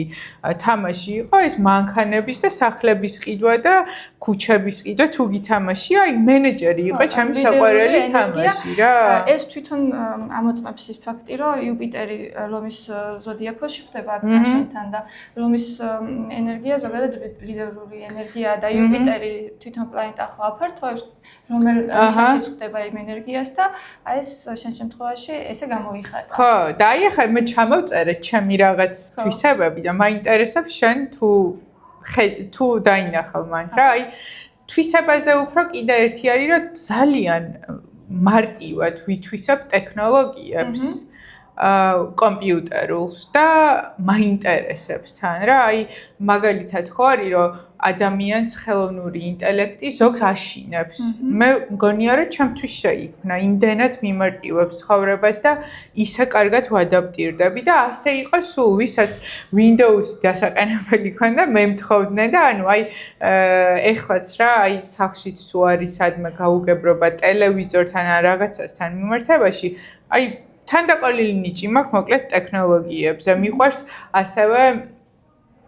თამაში იყო ეს მანქანების და სახლების ყიდვა და ქუჩების ყიდვა თუ გითამაშია, აი მენეჯერი იყო ჩემი საყვარელი თამაში რა. ეს თვითონ ამოწმებს ის ფაქტი, რომ იუპიტერი ლომის ზოდიაქოში ხდება აქთან შენთან და ლომის ენერგია ზოგადად ლიდერული ენერგიაა და იუპიტერი თვითონ პლანეტა ხო აფართოებს რომელშიც ხდება იმ ენერგიას და აი ეს შენ შემთხვევაში ესე გამოიხატა. ხო, და აი ახლა მე ჩამოვწერე ჩემი რაღაც თვისებები და მაინტერესებს შენ თუ დაინახავ მან რა აი თვისებაზე უფრო კიდე ერთი არის რომ ძალიან მარტივად ვითვისებ ტექნოლოგიებს კომპიუტერულს და მაინტერესებს თან რა აი მაგალითად ხო არის რომ ადამიანს ხელოვნური ინტელექტი ზოგს აშინებს მე მგონია რომ ჩემთვის შეიქმნა იმდენად მიმარტივებს ცხოვრებას და ისე კარგად ვადაპტირდები და ასე იყო სულ ვისაც Windows დასაყენებელი ქონდა მე მთხოვდნენ და ანუ აი ეხლაც რა აი სახლშიც თუ არის სადმე გაუგებრობა ტელევიზორთან ან რაღაცასთან მიმართებაში აი თანდაყოლილი ნიჭი მაქვს მოკლედ ტექნოლოგიებზე მიყვარს ასევე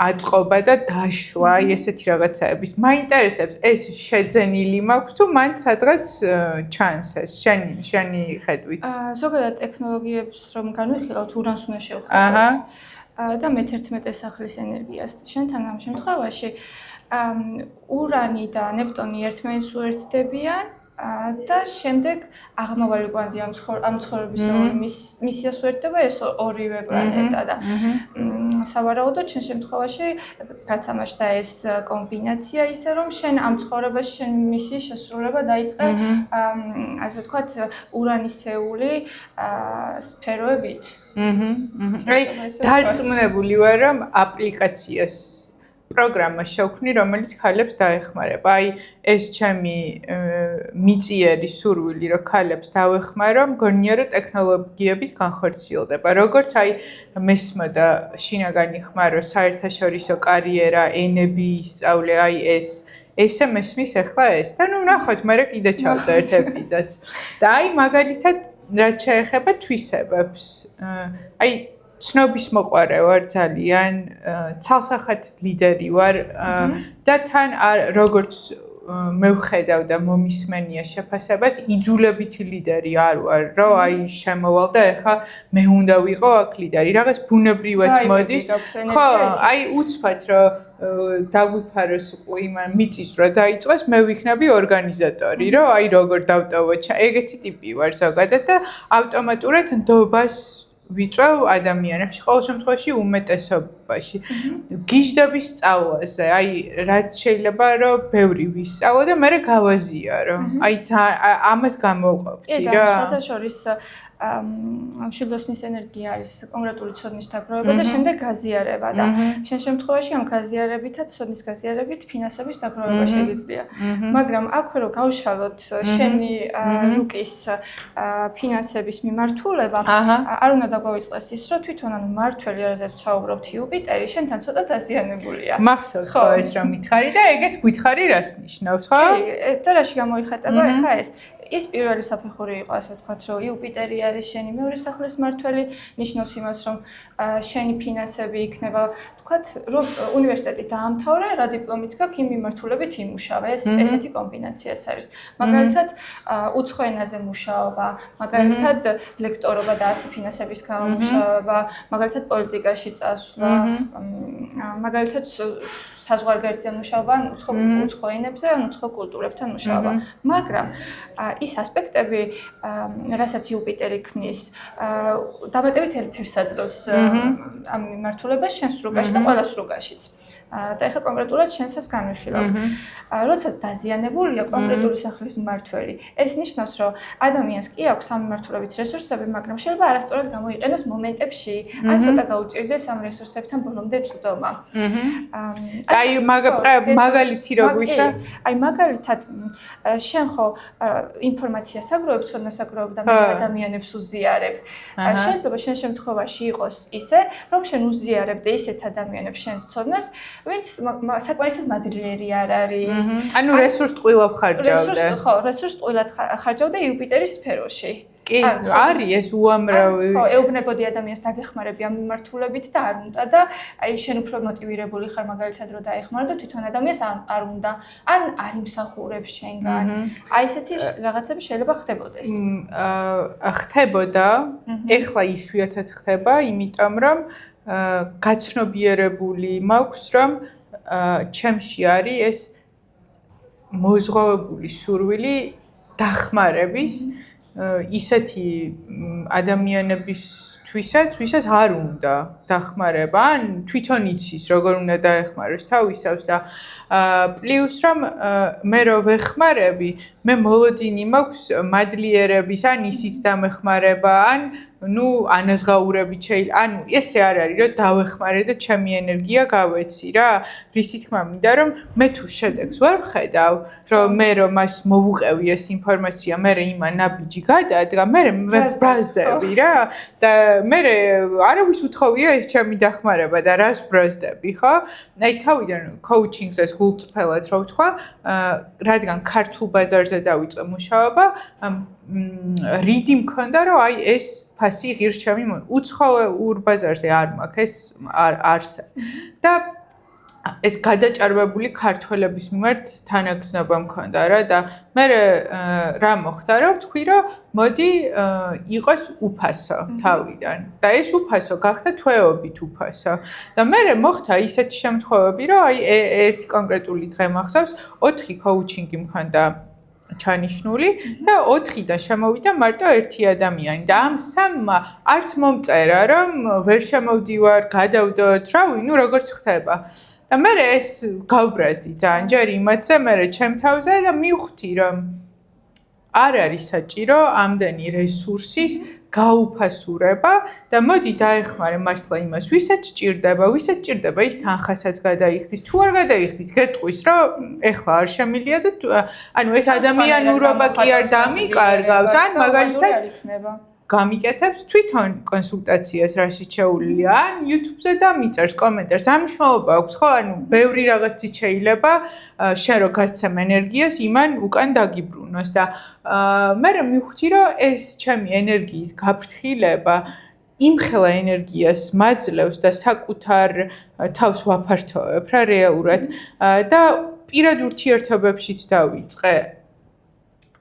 აწყობა და დაშლა ესეთი რაღაცაების. მაინტერესებს ეს შეძენილი მაქვს თუ მან სადღაც ჩანს ეს შენი ხედვით. ზოგადად ტექნოლოგიებს რომ განვიხილავთ ურანს უნდა შევხედოთ. და მე-11 სახლის ენერგიას. შენთან ამ შემთხვევაში ურანი და ნეპტუნი ერთმანეთს უერთდებიან და შემდეგ აღმავალი კვანძი ამ ცხოვრების მისიას უერთდება ეს ორივე პლანეტა და სავარაუდოდ შენ შემთხვევაში გათამაშდა ეს კომბინაცია ისე რომ შენ ამ ცხოვრებას შენ მისიის შესრულება დაიწყე ასე ვთქვათ ურანისეული სფეროებით. აი დარწმუნებული ვარ რომ აპლიკაციას პროგრამა შევქმნი, რომელიც ქალებს დაეხმარება. აი ეს ჩემი მიწიერი სურვილი, რომ ქალებს დავეხმარო, მგონია რომ ტექნოლოგიებით განხორციელდება. როგორც აი მესმოდა შინაგანი ხმა, რომ საერთაშორისო კარიერა, ენები ისწავლე, აი ესე მესმის ახლა ეს. და ნუ ნახოთ, მე კიდე ჩავწერთ ეპიზოდს. და აი მაგალითად რაც შეეხება თვისებებს. აი ცნობის მოყვარე ვარ ძალიან, ცალსახად ლიდერი ვარ და თან როგორც მე ვხედავ და მომისმენია შეფასებას, იძულებითი ლიდერი არ ვარ, რომ აი შემოვალ და ეხლა მე უნდა ვიყო აქ ლიდერი. რაღაც ბუნებრივად მოდის. ხო, აი უცბად რომ დაგვიფაროს იმან მიწის რა დაიწყოს, მე ვიქნები ორგანიზატორი, რომ აი როგორ დავტოვო. ეგეთი ტიპი ვარ ზოგადად და ავტომატურად ნდობას ვიწევ ადამიანებში, ყოველ შემთხვევაში უმეტესობაში. გიჟდების სწავლაზე, აი რაც შეიძლება რომ ბევრი ვისწავლო და მე გავაზიარო. აი ამას გამოვყოფდი რა. საერთაშორის მშილდოსნის ენერგია არის კონკრეტული ცოდნის დაგროვება და შემდეგ გაზიარება და შენ შემთხვევაში ამ გაზიარებითაც ცოდნის გაზიარებით ფინანსების დაგროვება შეიძლება. მაგრამ აქვე რომ გავშალოთ შენი რუკის ფინანსების მიმართულება, არ უნდა დაგვაიწყდეს ის, რომ თვითონ ანუ მართველი რაზეც ვსაუბრობთ იუპიტერი, შენთან ცოტა დაზიანებულია. მახსოვს ხო ეს რომ მითხარი და ეგეც გვითხარი რას ნიშნავს, ხო? კი, და რაში გამოიხატება ახლა ეს? ის პირველი საფეხური იყო, ასე ვთქვათ, რომ იუპიტერი არის შენი მეორე სახლის მართველი, ნიშნავს იმას, რომ შენი ფინანსები იქნება, ვთქვათ, რომ უნივერსიტეტი დაამთავრე, რა დიპლომიც გაქვს, იმ მიმართულებით იმუშავე, ესეთი კომბინაციაც არის. მაგალითად, უცხო ენაზე მუშაობა, მაგალითად, ლექტორობა და ასე ფინანსების გამომუშავება, მაგალითად, პოლიტიკაში წასვლა, მაგალითად, საზღვარგარეთთან მუშაობა, უცხო ენებზე, უცხო კულტურებთან მუშაობა. მაგრამ ის ასპექტები, რასაც იუპიტერი ქმნის, დამატებით ერთ-ერთს აძლევს ამ მიმართულებას შენს რუკაში და ყველა სრუკაშიც. და ეხლა კონკრეტულად შენსაც განვიხილავ. როცა დაზიანებულია კონკრეტული სახლის მმართველი, ეს ნიშნავს, რომ ადამიანს კი აქვს სამმართველობით რესურსები, მაგრამ შეიძლება არასწორად გამოიყენოს მომენტებში, ან ცოტა გაუჭირდეს ამ რესურსებთან ბოლომდე წვდომა. აი მაგალითი რო გითხრა? აი მაგალითად შენ ხო ინფორმაციას აგროვებ, ცოდნას აგროვებ და მე ადამიანებს უზიარებ. შეიძლება შენ შემთხვევაში იყოს ისე, რომ შენ უზიარებ და ისეთ ადამიანებს შენ ცოდნას, ვინც საკმარისად მადლიერი არ არის. ანუ რესურს ტყუილად ხარჯავდა. რესურს ტყუილად ხარჯავდა იუპიტერის სფეროში. კი, არის ეს უამრავი. ხო, ეუბნებოდი ადამიანს დაგეხმარები ამ მიმართულებით და არ უნდა და აი შენ უფრო მოტივირებული ხარ მაგალითად რომ დაეხმარო და თვითონ ადამიანს არ უნდა, ან არ იმსახურებს შენგან. აი ესეთი რაღაცები შეიძლება ხდებოდეს. ხდებოდა, ეხლა იშვიათად ხდება, იმიტომ რომ გაცნობიერებული მაქვს, რომ ჩემში არის ეს მოზღვავებული სურვილი დახმარების ისეთი ადამიანებისთვისაც, ვისაც არ უნდა დახმარება, ან თვითონ იცის, როგორ უნდა დაეხმაროს თავისავს და პლუს რომ მე რო ვეხმარები, მე მოლოდინი მაქვს მადლიერების, ან ისიც დამეხმარება, ან ანაზღაურებით შეიძლება, ანუ ესე არ არის, რომ დავეხმარე და ჩემი ენერგია გავეცი რა. რისი თქმა მინდა, რომ მე თუ შედეგს ვერ ვხედავ, რომ მე რომ მას მოვუყევი ეს ინფორმაცია, მე იმან ნაბიჯი გადადგა, მე ბრაზდები რა და მე არავის უთხოვია ეს ჩემი დახმარება და რას ბრაზდები, ხო? აი თავიდან კოუჩინგზე გულწრფელად რო ვთქვა, რადგან ქართულ ბაზარზე დავიწყე მუშაობა, რიდი მქონდა, რომ აი ეს ფასი ღირს ჩემი უცხოურ ბაზარზე არ მაქვს, ეს არ არსებობს. და ეს გადაჭარბებული ქართველების მიმართ თანაგზნობა მქონდა რა და მე რა მოხდა რომ ვთქვი რომ მოდი იყოს უფასო თავიდან და ეს უფასო გახდა თვეობით უფასო და მე მოხდა ისეთი შემთხვევები რომ აი ერთი კონკრეტული დღე მახსოვს 4 კოუჩინგი მქონდა ჩანიშნული და 4-დან შემოვიდა მარტო ერთი ადამიანი და ამ სამმა არც მომწერა რომ ვერ შემოვდივარ, გადავდოთ, რავი, როგორც ხდება. და მე ეს გავბრაზდი ძალიან ჯერ იმათზე, მე ჩემ თავზე და მივხვდი რომ არ არის საჭირო ამდენი რესურსის გაუფასურება და მოდი დაეხმარე მართლა იმას, ვისაც სჭირდება, ის თანხასაც გადაიხდის, თუ არ გადაიხდის, გეტყვის რომ ეხლა არ შემილია და ანუ ეს ადამიანურობა კი არ დამიკარგავს, ან მაგალითად იქნება გამიკეთებს თვითონ კონსულტაციას რაშიც შეუძლია ან YouTube-ზე დამიწერს კომენტარს ამ მნიშვნელობა აქვს ხო ანუ ბევრი რაღაცით შეიძლება შენ რო გასცემ ენერგიას იმან უკან დაგიბრუნოს და მე მივხვდი რომ ეს ჩემი ენერგიის გაფრთხილება იმხელა ენერგიას მაძლევს და საკუთარ თავს ვაფართოვებ რა რეალურად და პირად ურთიერთობებშიც დავიწყე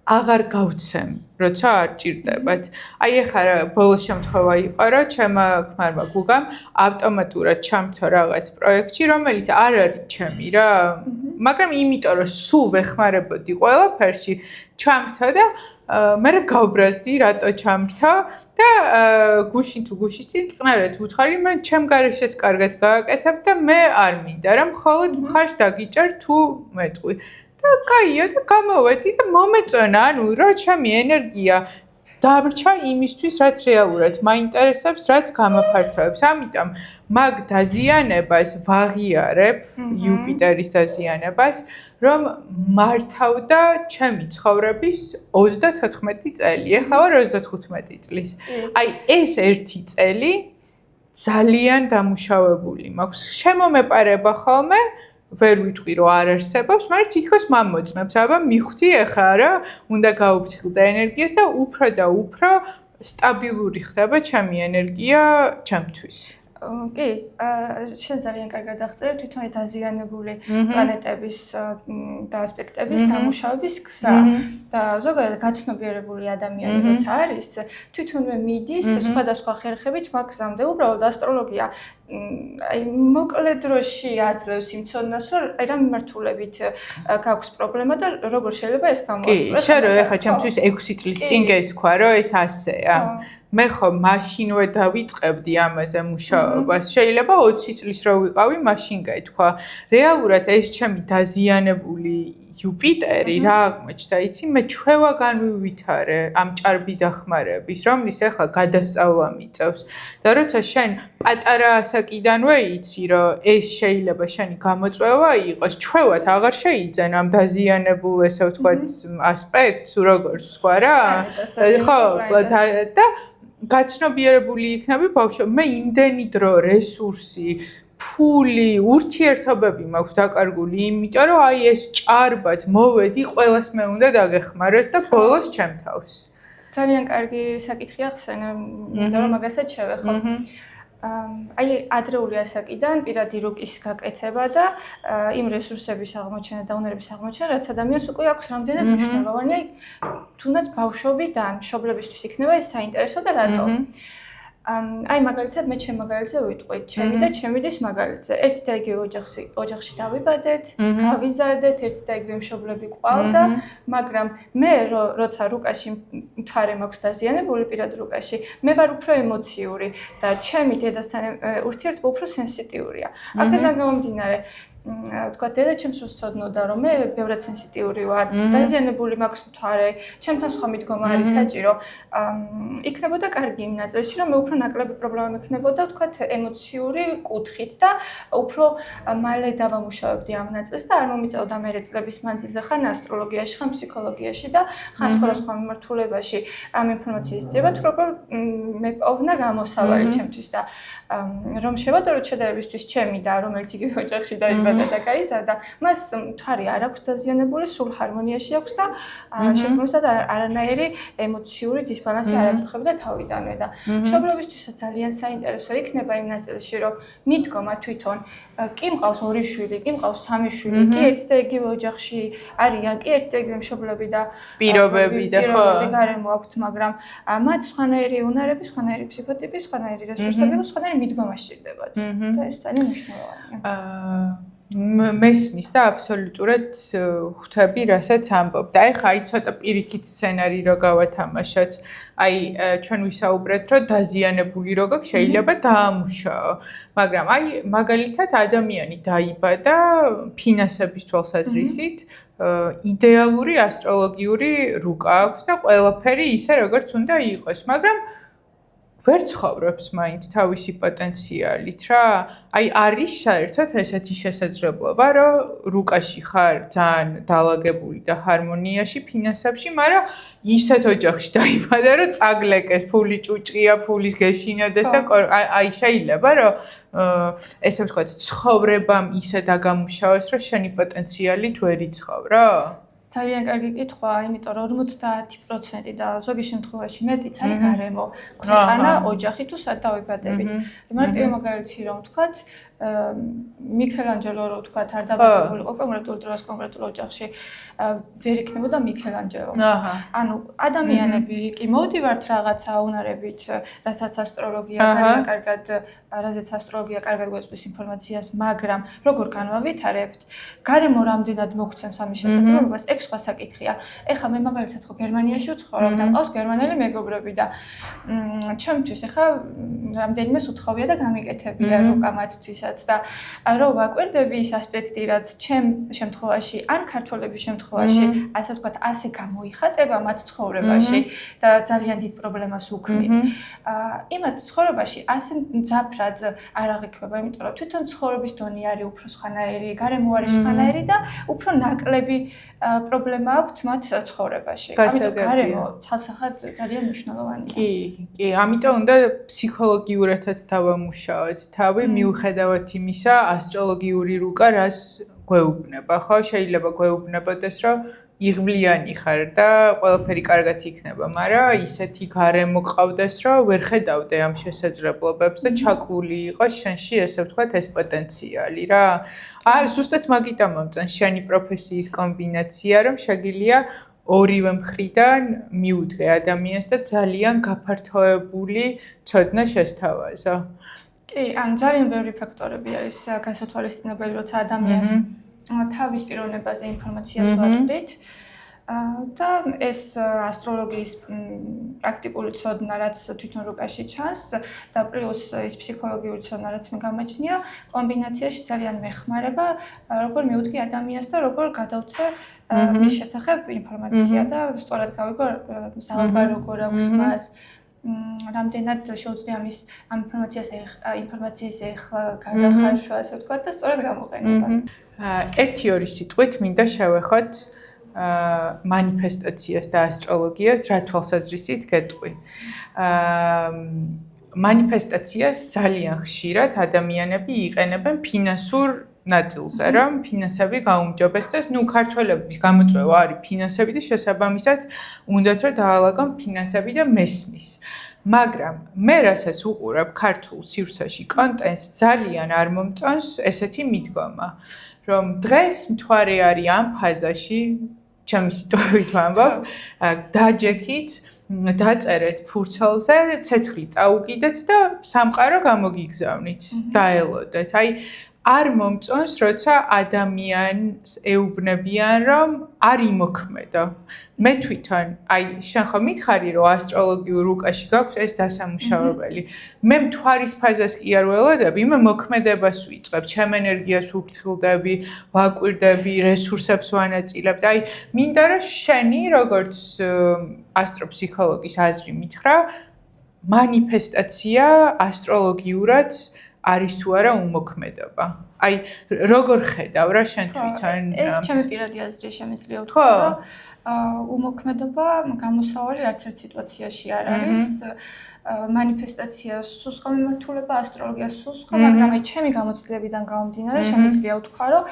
აღარ გავცემ, როცა არ ჭირდებათ. აი ახლა ბოლო შემთხვევა იყო, რომ ჩემმა ქმარმა გუგამ ავტომატურად ჩამთო რაღაც პროექტში, რომელიც არ არის ჩემი რა. მაგრამ იმიტომ რომ სულ ვეხმარებოდი ყველაფერში, ჩამთო და მე გავბრაზდი, რატო ჩამთო და გუშინ თუ გუშინ წინ წყნარად უთხარი, მე ჩემ გარეშეც კარგად გააკეთებ და მე არ მინდა, რომ მხოლოდ მხარს დაგიჭერ თუ მეტყვი. და კაია და გამოვედი და მომეწონა, ანუ რა ჩემი ენერგია დარჩა იმისთვის, რაც რეალურად მაინტერესებს, რაც გამაფართოებს. ამიტომ მაგ დაზიანებას ვაღიარებ, იუპიტერის დაზიანებას, რომ მართავდა ჩემი ცხოვრების 34 წელი. ეხლა ვარ 35 წლის. აი ეს ერთი წელი ძალიან დამუშავებული მაქვს. შემომეპარება ხოლმე ვერ ვიტყვი რომ არ არსებობს, მაგრამ თითქოს მომწმებს, აბა მივხვდი ახლა რა, უნდა გაუფრთხილდე ენერგიას და უფრო სტაბილური ხდება ჩემი ენერგია ჩემთვის. კი, შენ ძალიან კარგად აღწერე თვითონ დაზიანებული პლანეტების და ასპექტების დამუშავების გზა და ზოგადად გაცნობიერებული ადამიანი როცა არის, თვითონვე მიდის სხვადასხვა ხერხებით მაგ გზამდე. უბრალოდ ასტროლოგია აი მოკლე დროში აძლევს იმ ცოდნას, რომ აი რა მიმართულებით გაქვს პრობლემა და როგორ შეიძლება ეს გამოასწოროს. კი, შენ რო ეხა ჩემთვის 6 წლის წინ გეთქვა, რომ ეს ასეა. მე ხო მაშინვე დავიწყებდი ამაზე მუშაობას. შეიძლება 20 წლის რო ვიყავი, მაშინ გეთქვა. რეალურად ეს ჩემი დაზიანებული იუპიტერი რა აღმოჩნდა, იცი, მე ჩვევაგან ვივითარე ამ ჭარბი დახმარების, რომლის ახლა გადასწავლა მიწევს. და როცა შენ პატარა ასაკიდანვე იცი, რომ ეს შეიძლება შენი გამოწვევა იყოს, ჩვევად აღარ შეიძენ ამ დაზიანებულ, ესე ვთქვათ, ასპექტს, როგორც სხვა რა. ხო, და გაჩნობიერებული იქნები ბავშვი. მე იმდენი დრო, რესურსი ფული, ურთიერთობები მაქვს დაკარგული, იმიტომ რომ აი ეს ჭარბად მოვედი, ყველას მე უნდა დაგეხმაროთ და ბოლოს ჩემ თავს. ძალიან კარგი საკითხია ხსენე, იმიტომ რომ მაგასაც შევეხო. აი ადრეული ასაკიდან პირადი რუკის გაკეთება და იმ რესურსების აღმოჩენა და უნარების აღმოჩენა, რაც ადამიანს უკვე აქვს რამდენად მნიშვნელოვანი, აი თუნდაც ბავშვობიდან მშობლებისთვის იქნება ეს საინტერესო და რატო? აი მაგალითად მე ჩემ მაგალითზე ვიტყვით, ჩემი და ჩემი დის მაგალითზე. ერთი და იგივე ოჯახში დავიბადეთ, გავიზარდეთ, ერთი და იგივე მშობლები ყავდა, მაგრამ მე როცა რუკაში მთვარე მაქვს დაზიანებული პირად რუკაში, მე ვარ უფრო ემოციური და ჩემი დედასთან ურთიერთობა უფრო სენსიტიურია. აქედან გამომდინარე თქვა დედა ჩემს როს ცოდნოდა რომ მე ბევრად სენსიტიური ვარ, დაზიანებული მაქვს მთვარე, ჩემთან სხვა მიდგომა არის საჭირო. იქნებოდა კარგი იმ ნაწილში, რომ მე უფრო ნაკლები პრობლემა მექნებოდა, თქვა ემოციური კუთხით და უფრო მალე დავამუშავებდი ამ ნაწილს და არ მომიწევდა მე წლების მანძილზე ხან ასტროლოგიაში, ხან ფსიქოლოგიაში და ხან სხვადასხვა მიმართულებაში ამ ინფორმაციის ძიება, თუ როგორ მეპოვნა გამოსავალი ჩემთვის და რომ შევადაროთ შედარებისთვის ჩემი და რომელიც იგივე ოჯახში დაიბადა და გაიზარდა, მას მთვარი არ აქვს დაზიანებული, სულ ჰარმონიაში აქვს და შესაბამისად არანაირი ემოციური დისბალანსი არ აწუხებდა თავიდანვე და მშობლებისთვისაც ძალიან საინტერესო იქნება იმ ნაწილში, რომ მიდგომა თვითონ კი მყავს 2 შვილი, კი მყავს 3 შვილი, კი ერთი და იგივე ოჯახში არიან, კი ერთი და იგივე მშობლები და პირობები და ხო გარემო აქვთ, მაგრამ მათ სხვანაირი უნარები, სხვანაირი ფსიქოტიპი, სხვანაირი რესურსები და სხვანაირი მიდგომა სჭირდებათ. და ეს ძალიან მნიშვნელოვანია. მესმის და აბსოლუტურად ხვდები, რასაც ამბობ. და ეხლა აი ცოტა პირიქით სცენარი რო გავათამაშოთ. აი ჩვენ ვისაუბრეთ, რომ დაზიანებული რო გაქვს, შეიძლება დაამუშაო. მაგრამ აი მაგალითად ადამიანი დაიბადა ფინანსების თვალსაზრისით, იდეალური ასტროლოგიური რუკა აქვს და ყველაფერი ისე როგორც უნდა იყოს, მაგრამ ვერ ცხოვრობს მაინც თავისი პოტენციალით რა. აი არის საერთოდ ესეთი შესაძლებლობა, რომ რუკაში ხარ ძალიან დაალაგებული და ჰარმონიაში ფინანსებში, მაგრამ ისეთ ოჯახში დაიბადა, რომ წაგლეკეს, ფული ჭუჭყია, ფულის გეშინოდეს და აი შეიძლება, რომ ესე ვთქვათ, ცხოვრებამ ისე დაგამუშავოს, რომ შენი პოტენციალით ვერ იცხოვრო? ძალიან კარგი კითხვა, იმიტომ რომ 50% და ზოგი შემთხვევაში მეტიც არის გარემო, ქვეყანა, ოჯახი თუ სად დავიბადებით. მარტივი მაგალითი რომ ვთქვათ, მიქელანჯელო რო ვთქვათ, არ დაბადებულიყო კონკრეტულ დროს კონკრეტულ ოჯახში, ვერ იქნებოდა მიქელანჯელო. ანუ ადამიანები კი მოვდივართ რაღაცა უნარებით, რასაც ასტროლოგია ძალიან კარგად, რაზეც ასტროლოგია კარგად გვეწვის ინფორმაციას, მაგრამ როგორ განვავითარებთ, გარემო რამდენად მოგცემს ამის შესაძლებლობას, ეგ სხვა საკითხია. ეხლა მე მაგალითად ხო გერმანიაში ვცხოვრობ და მყავს გერმანელი მეგობრები და ჩემთვის ეხლა რამდენიმეს უთხოვია და გამიკეთებია რუკა მათთვისაც და რომ ვაკვირდები ის ასპექტი, რაც ჩემ შემთხვევაში ან ქართველების შემთხვევაში, ასე ვთქვათ, ასე გამოიხატება მათ ცხოვრებაში და ძალიან დიდ პრობლემას უქმნით. იმათ ცხოვრებაში ასე მძაფრად არ აღიქმება, იმიტომ რომ თვითონ ცხოვრების დონე არის უფრო სხვანაირი, გარემო არის სხვანაირი და უფრო ნაკლები პრობლემა აქვს მათ ცხოვრებაში. ამიტომ გარემო თალსახად ძალიან მნიშვნელოვანია. კი, ამიტომ უნდა ფსიქოლოგიურადაც დავამუშავოთ თავი, მიუხედავად იმისა, ასტროლოგიური რუკა რას გვეუბნება, ხო? შეიძლება გვეუბნებოდეს, რომ იღბლიანი ხარ და ყველაფერი კარგად იქნება, მაგრამ ისეთი გარემო გყავდეს, რომ ვერ ხედავდე ამ შესაძლებლობებს და ჩაკლული იყოს შენში, ესე ვთქვათ, ეს პოტენციალი რა. აი, ზუსტად მაგიტა მომწონს შენი პროფესიის კომბინაცია, რომ შეგიძლია ორივე მხრიდან მიუდგე ადამიანს და ძალიან გაფართოებული ცოდნა შესთავაზო. კი, ანუ ძალიან ბევრი ფაქტორები არის გასათვალისწინებელი, როცა ადამიანს თავის პიროვნებაზე ინფორმაციას ვაწვდით. და ეს ასტროლოგიის პრაქტიკული ცოდნა, რაც თვითონ რუკაში ჩანს და პლუს ის ფსიქოლოგიური ცოდნა, რაც მე გამაჩნია, კომბინაციაში ძალიან მეხმარება, როგორ მივუდგე ადამიანს და როგორ გადავცე მის შესახებ ინფორმაცია და სწორად გავიგო ზალბა როგორ აქვს მას. რამდენად შეუძლია ამის ამ ინფორმაციის ეხლა გადახარშვა, ასე ვთქვათ და სწორად გამოყენება. ერთი-ორი სიტყვით მინდა შევეხოთ манифестациას და ასტროლოგიას რა თვალსაზრისით გეტყვი. манифестациას ძალიან ხშირად ადამიანები იყენებენ ფინანსურ ნაწილზე, რომ ფინანსები გაუმჯობესდეს, ქართველების გამოწვევა არის ფინანსები და შესაბამისად უნდათ რომ დაალაგონ ფინანსები და მესმის. მაგრამ მე რასაც უყურებ ქართულ სივრცეში კონტენტს ძალიან არ მომწონს ესეთი მიდგომა, რომ დღეს მთვარე არის ამ ფაზაში ჩემი სიტყვით ვამბობ, დაჯექით, დაწერეთ ფურცელზე, ცეცხლი წაუკიდეთ და სამყარო გამოგიგზავნით, დაელოდეთ. აი არ მომწონს, როცა ადამიანს ეუბნებიან, რომ არ იმოქმედო. მე თვითონ, შენ ხო მითხარი, რომ ასტროლოგიურ რუკაში გაქვს ეს დასამუშავებელი. მე მთვარის ფაზას კი არ ველოდები, მე მოქმედებას ვიწყებ, ჩემ ენერგიას ვუფრთხილდები, ვაკვირდები, რესურსებს ვანაწილებ. და მინდა რომ შენი, როგორც ასტროფსიქოლოგის აზრი მითხრა, манифестация ასტროლოგიურად არის თუ არა უმოქმედობა. აი, როგორ ხედავ რა შენ თვითონ? ეს ჩემი პირადი აზრი შემიძლია ვთქვა, რომ უმოქმედობა გამოსავალი არც ერთ სიტუაციაში არ არის. манифестация სუსხო მიმართულება, ასტროლოგია სუსხო, მაგრამ აი ჩემი გამოცდილებიდან გამომდინარე შემიძლია ვთქვა, რომ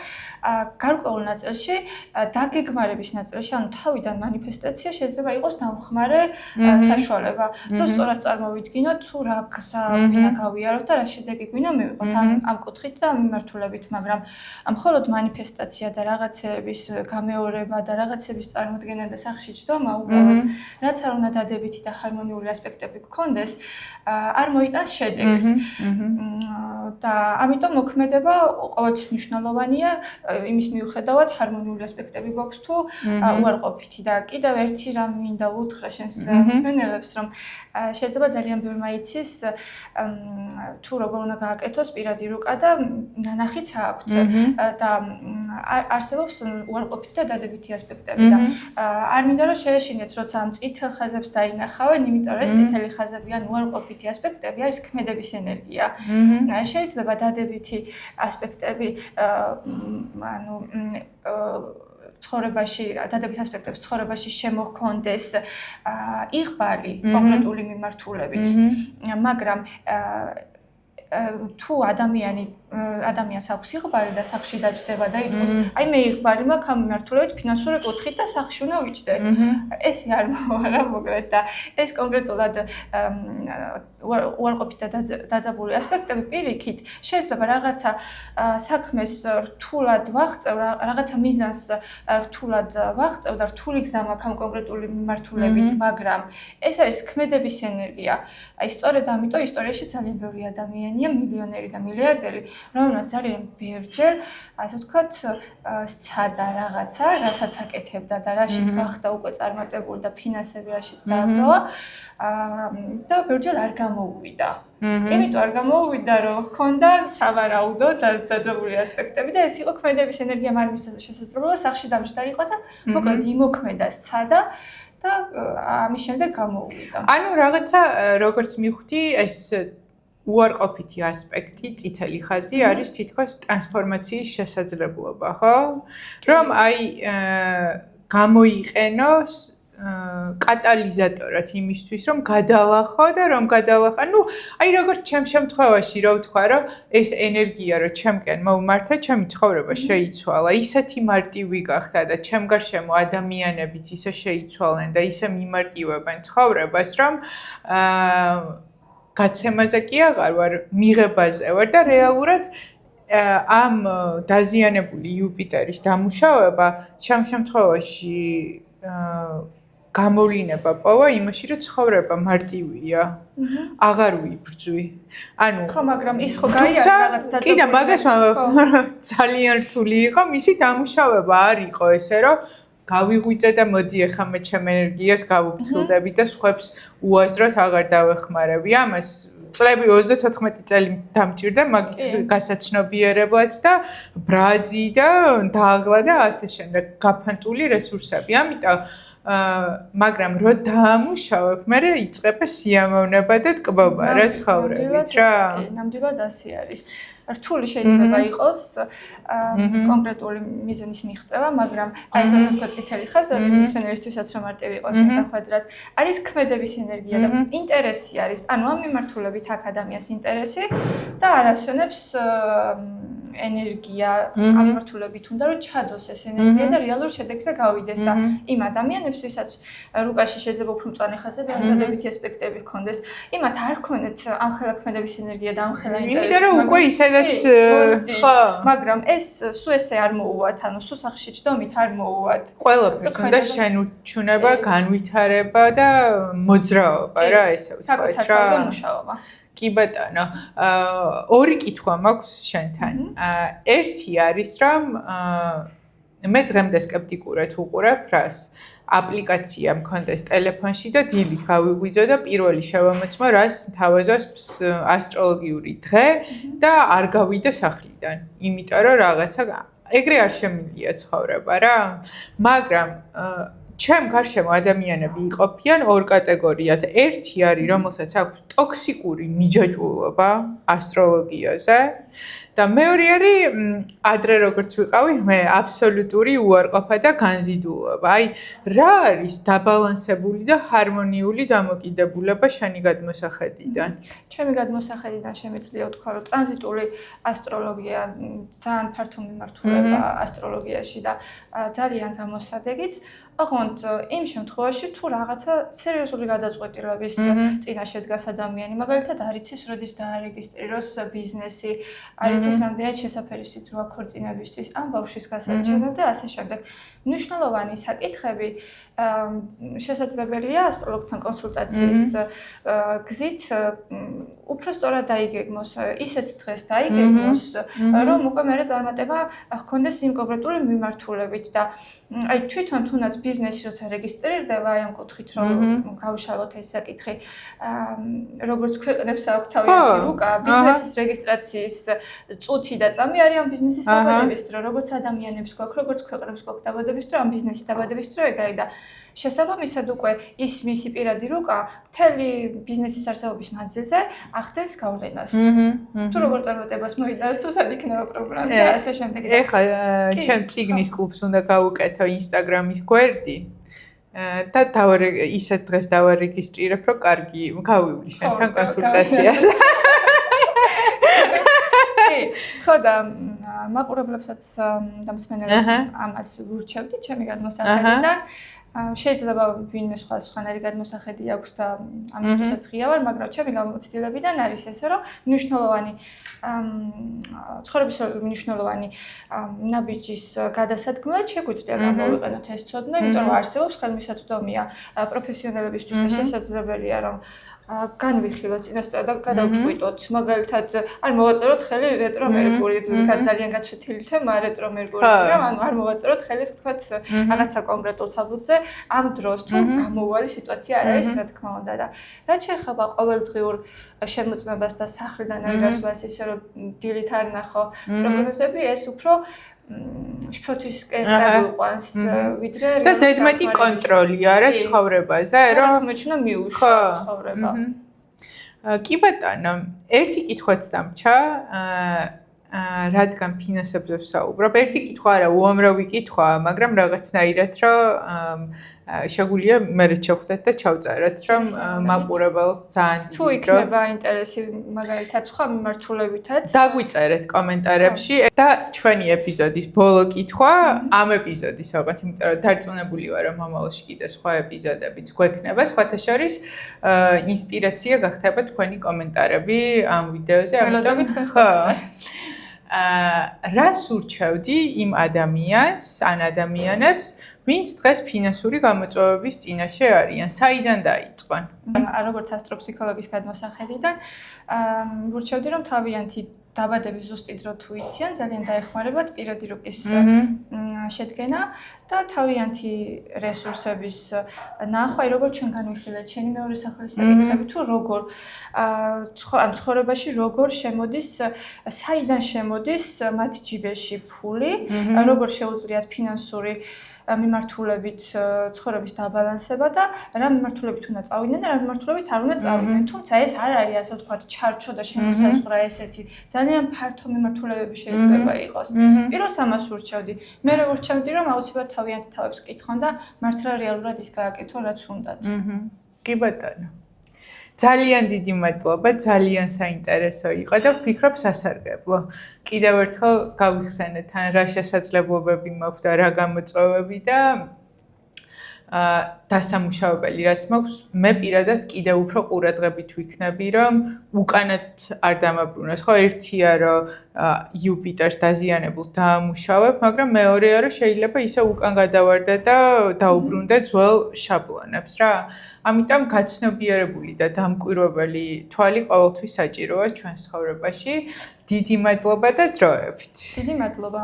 გარკვეულ ნაწილში დაგეგმარების ნაწილში, ანუ თავიდან манифестация შეიძლება იყოს დამხმარე საშუალება. რომ სწორად წარმოვიდგინოთ თუ რა გზა გვინდა გავიაროთ და რა შედეგი გვინდა მივიღოთ ამ კუთხით და მიმართულებით, მაგრამ მხოლოდ манифестация და რაღაცების გამეორება და რაღაცების წარმოდგენა და სახში ჯდომა უბრალოდ რაც არ უნდა დადებითი და ჰარმონიული ასპექტები გქონდეს არ მოიტანს შედეგს. და ამიტომ მოქმედება ყოველთვის მნიშვნელოვანია იმის მიუხედავად ჰარმონიული ასპექტები გვაქვს თუ უარყოფითი და კიდევ ერთი რამ მინდა უთხრა შენს მსმენელებს, რომ შეიძლება ძალიან ბევრმა იცის თუ როგორ უნდა გააკეთოს პირადი რუკა და ნანახიც აქვთ და არსებობს უარყოფითი და დადებითი ასპექტები და არ მინდა რომ შეეშინეთ, როცა ამ წითელ ხაზებს დაინახავენ, იმიტომ რომ ეს წითელი ხაზები ან უარყოფითი ასპექტები არის ქმედების ენერგია. შეიძლება დადებითი ასპექტები, ანუ ცხოვრებაში, დადებით ასპექტებს ცხოვრებაში შემოჰქონდეს იღბალი კონკრეტული მიმართულებით, მაგრამ თუ ადამიანს აქვს იღბალი და სახში დაჯდება და იტყვის, აი მე იღბალი მაქვს ამ მიმართულებით ფინანსური კუთხით და სახში უნდა ვიჯდე. ესე არ მოვა მოკლედ და ეს კონკრეტულად უარყოფით და დაძაბული ასპექტები პირიქით შეიძლება რაღაცა საქმეს რთულად ვაღწევ, რაღაცა მიზანს რთულად ვაღწევ და რთული გზა მაქვს ამ კონკრეტული მიმართულებით, მაგრამ ეს არის ქმედების ენერგია. აი სწორედ ამიტომ ისტორიაში ძალიან ბევრი ადამიანია, მილიონერი და მილიარდერი, რომელმაც ძალიან ბევრჯერ, ასე ვთქვათ, სცადა რაღაცა, რასაც აკეთებდა და რაშიც გახდა უკვე წარმატებული და ფინანსები რაშიც დააგროვა და ბევრჯერ არ გამოუვიდა. იმიტომ არ გამოუვიდა, რომ ჰქონდა სავარაუდო დაძაბული ასპექტები და ეს იყო ქმედების ენერგია მარმის შესაძლებლობა სახში დამჯდარიყო და მოკლედ იმოქმედა, სცადა და ამის შემდეგ გამოუვიდა. ანუ რაღაცა როგორც მივხვდი, ეს უარყოფითი ასპექტი, წითელი ხაზი არის თითქოს ტრანსფორმაციის შესაძლებლობა, ხო? რომ აი გამოიყენოს კატალიზატორად იმისთვის, რომ გადალახო და რომ გადალახა, აი როგორც ჩემ შემთხვევაში რა ვთქვა, რომ ეს ენერგია რო ჩემკენ მოუმართა, ჩემი ცხოვრება შეიცვალა, ისეთი მარტივი გახდა და ჩემ გარშემო ადამიანებიც ისე შეიცვალნენ და ისე მიმარტივებენ ცხოვრებას, რომ გაცემაზე კი აღარ ვარ, მიღებაზე ვარ და რეალურად ამ დაზიანებული იუპიტერის დამუშავება ჩემ შემთხვევაში გამოვლინება პოვა იმაში, რომ ცხოვრება მარტივია. აღარ ვიბრძვი. ანუ ხო, მაგრამ ის ხო გაიარა რაღაც და კიდე მაგას ძალიან რთული იყო, მისი დამუშავება არ იყო ესე, რომ გავიღვიძე და მოდი ახლა მე ჩემ ენერგიას გავუფრთხილდები და სხვებს უაზროდ აღარ დავეხმარები. ამას წლები 34 წელი დამჭირდა მაგის გასაცნობიერებლად და ბრაზი და დაღლა და ასე შემდეგ გაფანტული რესურსები. ამიტომ მაგრამ რო დაამუშავებ, მე იწყება სიამოვნება და ტკბობა რა ცხოვრებით რა. ნამდვილად ასე არის. რთული შეიძლება იყოს კონკრეტული მიზნის მიღწევა, მაგრამ აი ესე თქვა წითელი ხაზები მისვენელისთვისაც რომ მარტივი იყოს მოსახვედრად, არის ქმედების ენერგია და ინტერესი არის. ანუ ამ მიმართულებით აქ ადამიანის ინტერესი და არასვენებს ენერგია ამ მიმართულებით უნდა რომ ჩადოს ეს ენერგია და რეალურ შედეგზე გავიდეს და იმ ადამიანებს, ვისაც რუკაში შეიძლება უფრო მწვანე ხაზები, ამდებითი ასპექტები ჰქონდეს, იმათ არ ქონეთ ამხელა ქმედების ენერგია და ამხელა ინტერესი. იმიტომ რომ უკვე ისედაც მაგრამ ეს სულ ესე არ მოუვათ, ანუ სულ სახში ჯდომით არ მოუვათ. ყველაფერს უნდა შენურჩუნება, განვითარება და მოძრაობა რა ესე ვთქვათ რა. საკუთარ თავზე მუშაობა. კი ბატონო, ორი კითხვა მაქვს შენთან. ერთი არის რომ მე დღემდე სკეპტიკურად ვუყურებ რას აპლიკაცია მქონდეს ტელეფონში და დილით გავიღვიძო და პირველი შევამოწმო რას მთავაზობს ასტროლოგიური დღე და არ გავიდე სახლიდან. იმიტომ რომ რაღაცა ეგრე არ შემიძლია ცხოვრება რა. მაგრამ ჩემ გარშემო ადამიანები იყოფიან ორ კატეგორიად. ერთი არის, რომელსაც აქვს ტოქსიკური მიჯაჭვულობა ასტროლოგიაზე და მეორე არის ადრე როგორც ვიყავი მე აბსოლუტური უარყოფა და განზიდულობა. აი რა არის დაბალანსებული და ჰარმონიული დამოკიდებულება შენი გადმოსახედიდან? ჩემი გადმოსახედიდან შემიძლია ვთქვა, რომ ტრანზიტული ასტროლოგია ძალიან ფართო მიმართულება ასტროლოგიაში და ძალიან გამოსადეგიც. ოღონდ იმ შემთხვევაში თუ რაღაცა სერიოზული გადაწყვეტილების წინაშე დგას ადამიანი, მაგალითად არ იცის როდის დაარეგისტრიროს ბიზნესი, არ იცის რამდენად შესაფერი სიტყვა ქორწინებისთვის, ამ ბავშვის გასარჩენა და ასე შემდეგ. მნიშვნელოვანი საკითხები შესაძლებელია ასტროლოგთან კონსულტაციის გზით უფრო სწორად დაიგეგმოს, ისეთ დღეს დაიგეგმოს, რომ უკვე მე წარმატება ჰქონდეს იმ კონკრეტული მიმართულებით და აი თვითონ თუნდაც ბიზნესი როცა რეგისტრირდება, აი ამ კუთხით რომ გავშალოთ ეს საკითხი, როგორც ქვეყნებს აქვს თავიანთი რუკა, ბიზნესის რეგისტრაციის წუთი და წამი არის ამ ბიზნესის დაბადების დრო, როგორც ადამიანებს გვაქვს, როგორც ქვეყნებს გვაქვს დაბადების დრო, ამ ბიზნესის დაბადების დრო ეგ არის და შესაბამისად უკვე ის მისი პირადი რუკა მთელი ბიზნესის არსებობის მანძილზე ახდენს გავლენას. თუ როგორ წარმატებას მოიდას, თუ სად იქნება პრობლემა და ასე შემდეგ. ეხლა ჩემ ციგნის კლუბს უნდა გავუკეთო ინსტაგრამის გვერდი და ისეთ დღეს დავარეგისტრირებ, რომ კარგი გავივლი შენთან კონსულტაციაზე. ხო და მაყურებლებსაც და მსმენელებს ამას ვურჩევდი ჩემი გადმოსახედიდან. შეიძლება ვინმე სხვანაირი გადმოსახედი აქვს და ამისთვისაც ღია ვარ, მაგრამ ჩემი გამოცდილებიდან არის ესე, რომ მნიშვნელოვანი ცხოვრების მნიშვნელოვანი ნაბიჯის გადასადგმად შეგვიძლია გამოვიყენოთ ეს ცოდნა, იმიტომ რომ არსებობს ხელმისაწვდომია პროფესიონალებისთვის და შესაძლებელია რომ განვიხილოთ წინასწარ და გადავწყვიტოთ. მაგალითად, არ მოვაწეროთ ხელი რეტრო მერკური, ძალიან გაჩვენილი თემა რეტრო მერკური, მაგრამ ანუ არ მოვაწეროთ ხელი, თქვათ, რაღაცა კონკრეტულ საბუთზე ამ დროს თუ გამოუვალი სიტუაცია არ არის, რა თქმა უნდა და რაც შეეხება ყოველდღიურ შემოწმებას და სახლიდან აღგასვლას, ისე რომ დილით არ ნახო პროგნოზები, ეს უფრო შფოთვისკენ წაგვიყვანს, ვიდრე და ზედმეტი კონტროლია რა ცხოვრებაზე, რომ თუმეჩნო მიუშვა ცხოვრება. კი ბატონო, ერთი კითხვაც დამრჩა, რადგან ფინანსებზე ვსაუბრობ, ერთი კითხვა არა, უამრავი კითხვაა, მაგრამ რაღაცნაირად რომ შეგვიძლია მე შევხვდეთ და ჩავწეროთ, რომ მაყურებელს ძალიან თუ იქნება ინტერესი მაგალითად სხვა მიმართულებითაც დაგვიწერეთ კომენტარებში და ჩვენი ეპიზოდის ბოლო კითხვა ამ ეპიზოდის ოღონდ, იმიტომ რომ დარწმუნებული ვარ, რომ მომავალში კიდე სხვა ეპიზოდებიც გვექნება, სხვათა შორის ინსპირაცია გახდება თქვენი კომენტარები ამ ვიდეოზე, ამიტომ ხო რას urჩევდი იმ ადამიანს ან ადამიანებს, ვინც დღეს ფინანსური გამოწვევების წინაშე არიან, საიდან დაიწყონ? როგორც ასტროფსიქოლოგის გადმოსახედიდან, ვურჩევდი რომ თავიანთი დაბადების ზუსტი დრო თუ იციან, ძალიან დაეხმარებათ პირადი რუკის შედგენა და თავიანთი რესურსების ნახვა, როგორც ჩვენ განვიხილეთ, შენი მეორე სახელის საკითხები თუ როგორ ან ცხოვრებაში როგორ შემოდის, საიდან შემოდის მათ ჯიბეში ფული, როგორ შეუძლიათ ფინანსური მიმართულებით ცხოვრების დაბალანსება და რა მიმართულებით უნდა წავიდნენ და რა მიმართულებით არ უნდა წავიდნენ. თუმცა ეს არ არის ასე ვთქვათ ჩარჩო და შემოსაზღვრა ესეთი ძალიან ფართო მიმართულებები შეიძლება იყოს. პირველს ამას ვურჩევდი. მე ვურჩევდი რომ აუცილებლად თავიანთ თავებს კითხონ და მართლა რეალურად ის გააკეთონ რაც უნდათ. კი ბატონო. ძალიან დიდი მადლობა, ძალიან საინტერესო იყო და ვფიქრობ სასარგებლო. კიდევ ერთხელ გავიხსენეთ, ან რა შესაძლებლობები მაქვს და რა გამოწვევები და დასამუშავებელი რაც მაქვს, მე პირადად კიდევ უფრო ყურადღებით ვიქნები, რომ უკანად არ დამაბრუნოს. ხო, ერთია რომ იუპიტერს დაზიანებულს დაამუშავებ, მაგრამ მეორეა რომ შეიძლება ისე უკან გადავარდა და დაუბრუნდე ძველ შაბლონებს რა. ამიტომ გაცნობიერებული და დამკვირვებელი თვალი ყოველთვის საჭიროა ჩვენს ცხოვრებაში. დიდი მადლობა და დროებით. დიდი მადლობა.